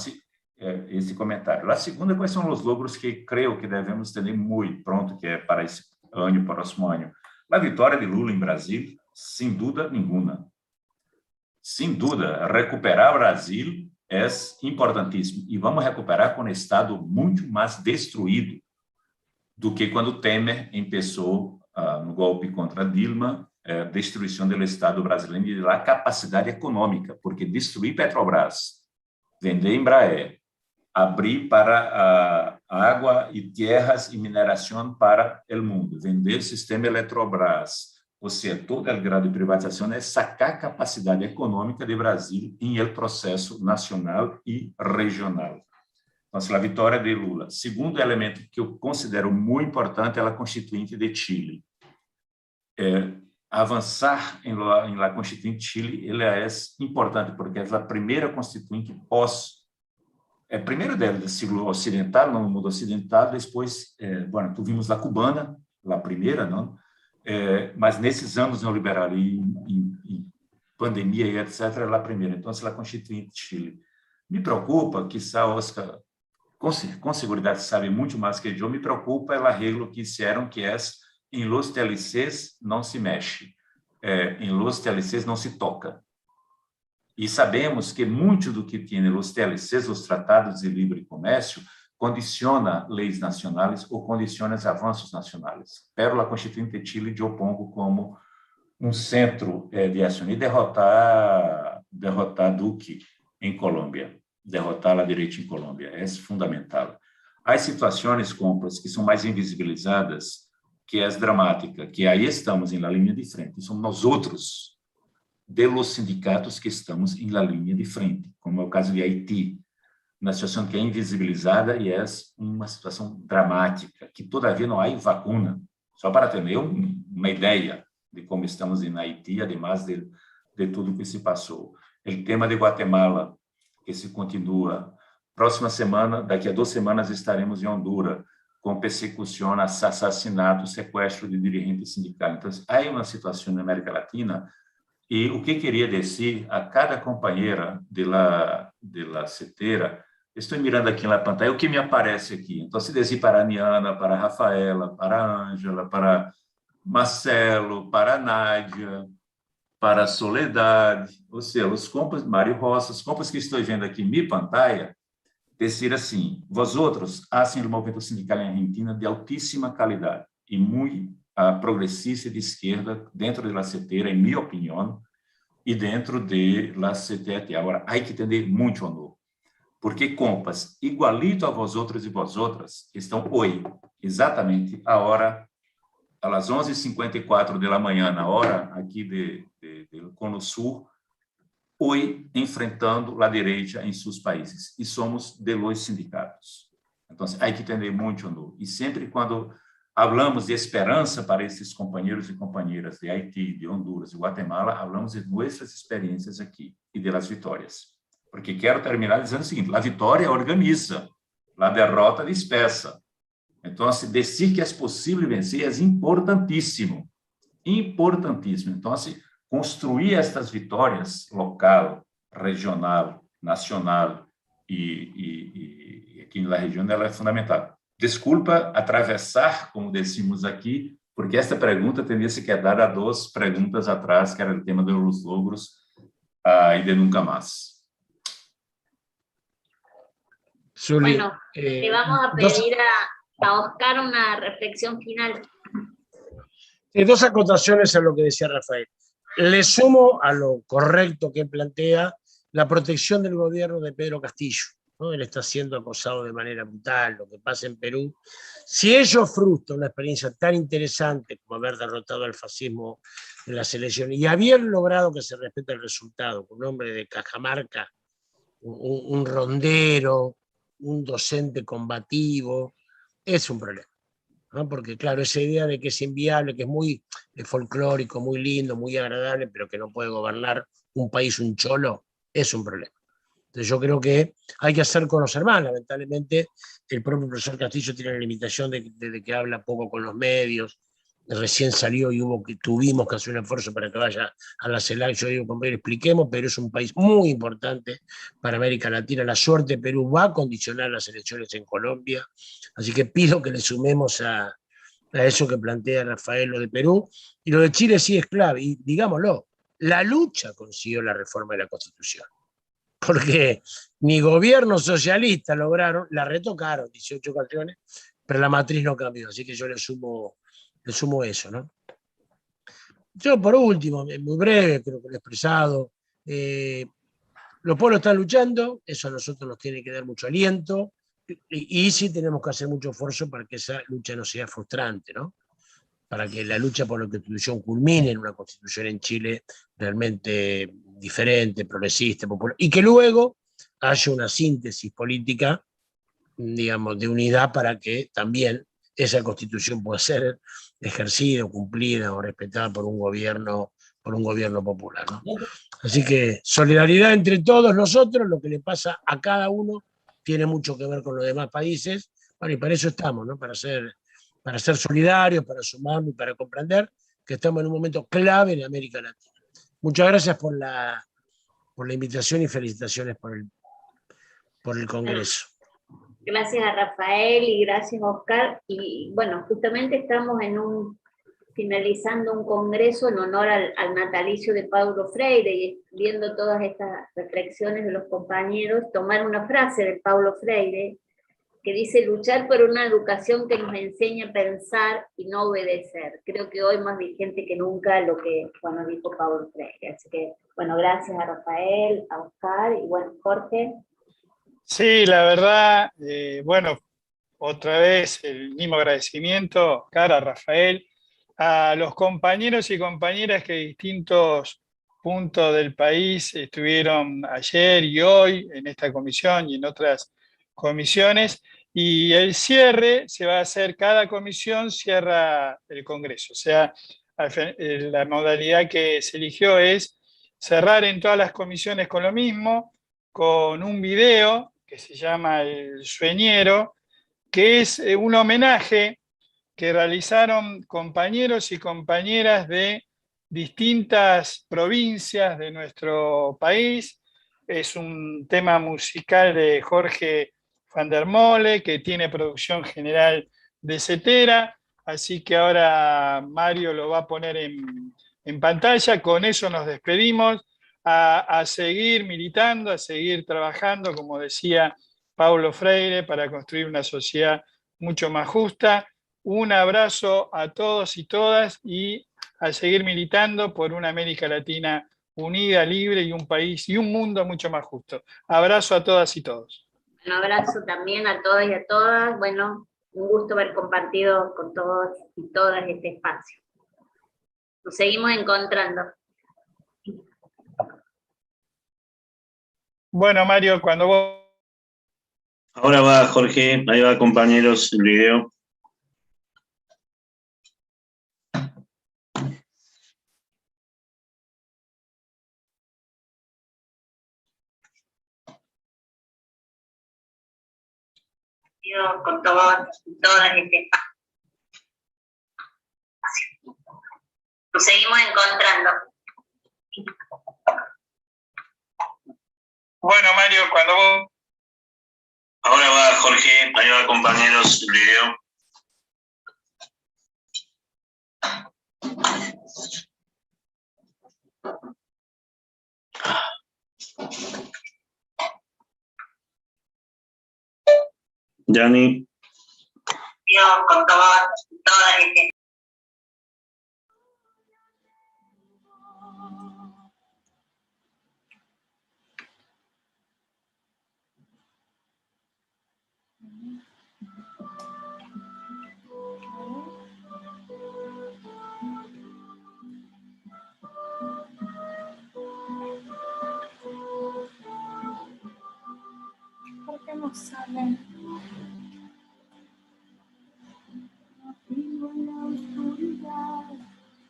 esse comentário. A segunda, quais são os logros que creio que devemos ter muito pronto, que é para esse ano, próximo ano? A vitória de Lula em Brasil, sem dúvida nenhuma. Sem dúvida, recuperar o Brasil é importantíssimo. E vamos recuperar com um Estado muito mais destruído do que quando Temer começou no golpe contra Dilma, destruição do Estado brasileiro e da capacidade econômica, porque destruir Petrobras, vender Embraer, abrir para água e terras e mineração para o mundo, vender o sistema Eletrobras, ou seja, todo o grau de privatização é sacar a capacidade econômica do Brasil em el processo nacional e regional. Então, a vitória de Lula. Segundo elemento que eu considero muito importante é a Constituinte de Chile. Avançar em la Constituinte de Chile, ela é importante porque é a primeira Constituinte primeiro do siglo ocidental, no mundo ocidental, depois, bueno, tuvimos a cubana, a primeira, não? Mas nesses anos neoliberais, em pandemia e etc., é a primeira. Então, a Constituinte de Chile. Me preocupa, quizá Oscar, com segurança sabe muito mais que eu, me preocupa o arreglo que fizeram, que é em los TLCs não se mexe, em los TLCs não se toca. E sabemos que muito do que tem os TLCs, os tratados de livre comércio, condiciona leis nacionais ou condiciona os avanços nacionais. Pero a Constituinte de Chile eu pongo como um centro de ação e derrotar Duque em Colômbia, derrotar a direita em Colômbia, é fundamental. Há situações, compras, que são mais invisibilizadas, que é as dramáticas, que aí estamos em la linha de frente, somos nós outros, de los sindicatos que estamos em la linha de frente, como é o caso de Haiti, uma situação que é invisibilizada e é uma situação dramática, que todavia não há vacuna, só para ter uma ideia de como estamos em Haiti, además de tudo que se passou. O tema de Guatemala, que se continua. Próxima semana, daqui a 2 semanas, estaremos em Honduras, com persecução, assassinato, sequestro de dirigentes sindicais. Então, há uma situação na América Latina, e o que queria dizer a cada companheira de la CETERA, estou mirando aqui na pantalla, o que me aparece aqui. Então, se dizer para a Niana, para a Rafaela, para a Ângela, para Marcelo, para a Nádia, para a Soledade, ou seja, os compas, Mário Roça, os compas que estou vendo aqui em minha pantalla, dizer assim, vosotros hacen o movimento sindical em Argentina de altíssima qualidade e muito progressista de esquerda dentro da CETERA, em minha opinião, e dentro da CTT. Agora, há que entender muito honor, porque compas, igualito a vosotros e vosotras, estão hoje, exatamente a hora, às 11h54 da manhã, na hora aqui do Cono Sul, hoje enfrentando a direita em seus países, e somos de los sindicatos. Então, há que entender muito honor. E sempre quando falamos de esperança para esses companheiros e companheiras de Haiti, de Honduras e Guatemala, falamos de nossas experiências aqui e de las vitórias. Porque quero terminar dizendo o seguinte, a vitória organiza, a derrota despeça. Então, dizer que é possível vencer é importantíssimo. Importantíssimo. Então, construir estas vitórias local, regional, nacional e aqui na região, ela é fundamental. Desculpa atravessar, como decimos aqui, porque esta pergunta teria se quedado a 2 perguntas atrás, que era o tema dos logros e de nunca mais. Bueno, le vamos a pedir a Oscar una reflexión final. 2 acotaciones a lo que decía Rafael. Le sumo a lo correcto que plantea la protección del gobierno de Pedro Castillo, ¿no? Él está siendo acosado de manera brutal, lo que pasa en Perú. Si ello frustra una experiencia tan interesante como haber derrotado al fascismo en las elecciones y haber logrado que se respete el resultado, con un hombre de Cajamarca, un rondero, un docente combativo, es un problema, ¿no? Porque claro, esa idea de que es inviable, que es muy folclórico, muy lindo, muy agradable, pero que no puede gobernar un país un cholo, es un problema. Entonces yo creo que hay que hacer conocer más. Lamentablemente el propio profesor Castillo tiene la limitación de que habla poco con los medios. Recién salió y tuvimos que hacer un esfuerzo para que vaya a la CELAC. Yo digo, compañero, expliquemos, Perú es un país muy importante para América Latina. La suerte de Perú va a condicionar las elecciones en Colombia. Así que pido que le sumemos a eso que plantea Rafael, lo de Perú. Y lo de Chile sí es clave. Y digámoslo, la lucha consiguió la reforma de la Constitución. Porque ni gobierno socialista lograron, la retocaron 18 ocasiones, pero la matriz no cambió. Así que yo le sumo eso, ¿no? Yo, por último, muy breve, creo que lo he expresado, los pueblos están luchando, eso a nosotros nos tiene que dar mucho aliento, y sí tenemos que hacer mucho esfuerzo para que esa lucha no sea frustrante, ¿no? Para que la lucha por la Constitución culmine en una Constitución en Chile realmente diferente, progresista, popular, y que luego haya una síntesis política, digamos, de unidad para que también esa Constitución pueda ser ejercida, cumplida o respetada por un gobierno popular, ¿no? Así que solidaridad entre todos nosotros, lo que le pasa a cada uno tiene mucho que ver con los demás países. Bueno, y para eso estamos, ¿no? Para ser solidarios, para sumarnos y para comprender que estamos en un momento clave en América Latina. Muchas gracias por la invitación y felicitaciones por el Congreso. Gracias a Rafael y gracias a Oscar. Y bueno, justamente estamos finalizando un congreso en honor al natalicio de Paulo Freire, y viendo todas estas reflexiones de los compañeros, tomar una frase de Paulo Freire que dice: luchar por una educación que nos enseñe a pensar y no obedecer. Creo que hoy más vigente que nunca lo que dijo Paulo Freire. Así que, bueno, gracias a Rafael, a Oscar y bueno, Jorge. Sí, la verdad, bueno, otra vez el mismo agradecimiento, Oscar, a Rafael, a los compañeros y compañeras que de distintos puntos del país estuvieron ayer y hoy en esta comisión y en otras comisiones. Y el cierre se va a hacer, cada comisión cierra el Congreso. O sea, la modalidad que se eligió es cerrar en todas las comisiones con lo mismo, con un video que se llama El Sueñero, que es un homenaje que realizaron compañeros y compañeras de distintas provincias de nuestro país. Es un tema musical de Jorge van der Mole, que tiene producción general de Cetera, así que ahora Mario lo va a poner en pantalla. Con eso nos despedimos, a seguir militando, a seguir trabajando, como decía Paulo Freire, para construir una sociedad mucho más justa. Un abrazo a todos y todas, y a seguir militando por una América Latina unida, libre, y un país y un mundo mucho más justo. Abrazo a todas y todos. Un abrazo también a todos y a todas. Bueno, un gusto haber compartido con todos y todas este espacio. Nos seguimos encontrando. Bueno, Mario, cuando vos... Ahora va Jorge, ahí va, compañeros, el video. Con todas este espacio. Nos seguimos encontrando. Bueno, Mario, cuando vos... Ahora va Jorge, ahí va, compañeros, el video. Yanni. Con todas este. ¿Por qué no salen? Vivo en la oscuridad,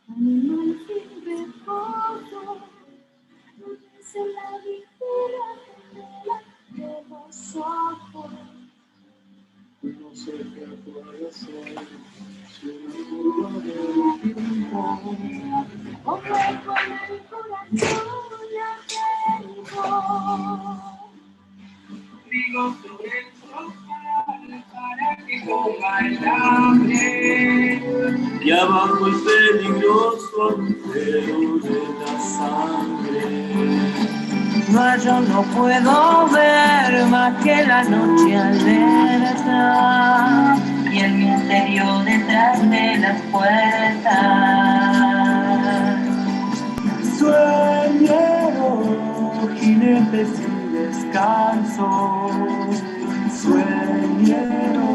animal sin reposo, se la vigila de los ojos. No sé qué puede ser, si una curva del tiempo, o que con el corazón la tengo. Digo sobre el sofá para que coma el hambre. Y abajo el peligroso agujero de la sangre. No, yo no puedo ver más que la noche alerta y el misterio detrás de las puertas. Sueñero, jinete sin descanso, sueñero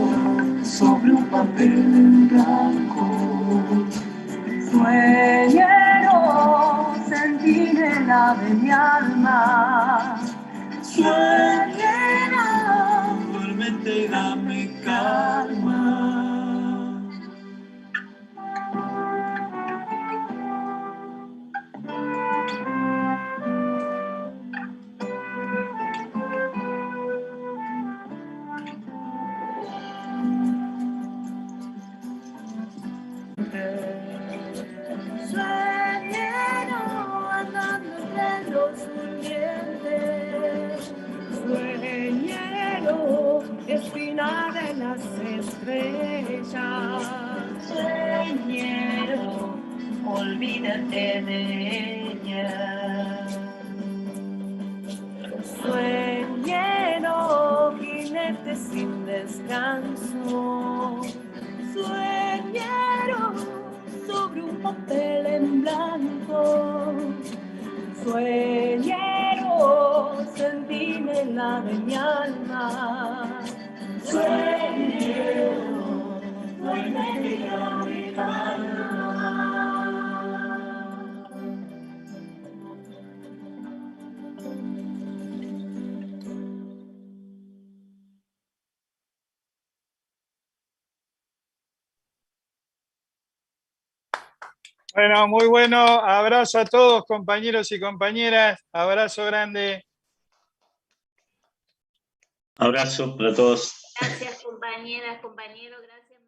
sobre un papel en blanco, sueñero, centinela de mi alma, sueñero, duérmete y dame calma. Sueñero andando entre los durmientes, sueñero, espina de las estrellas, sueñero, olvídate de ella. Sueñero, jinete sin descanso, sueñero, sobre un papel en blanco, sueñero, centinela de mi alma, sueñero, sueñero de mi alma. Bueno, muy bueno. Abrazo a todos, compañeros y compañeras. Abrazo grande. Abrazo para todos. Gracias, compañeras, compañeros. Gracias.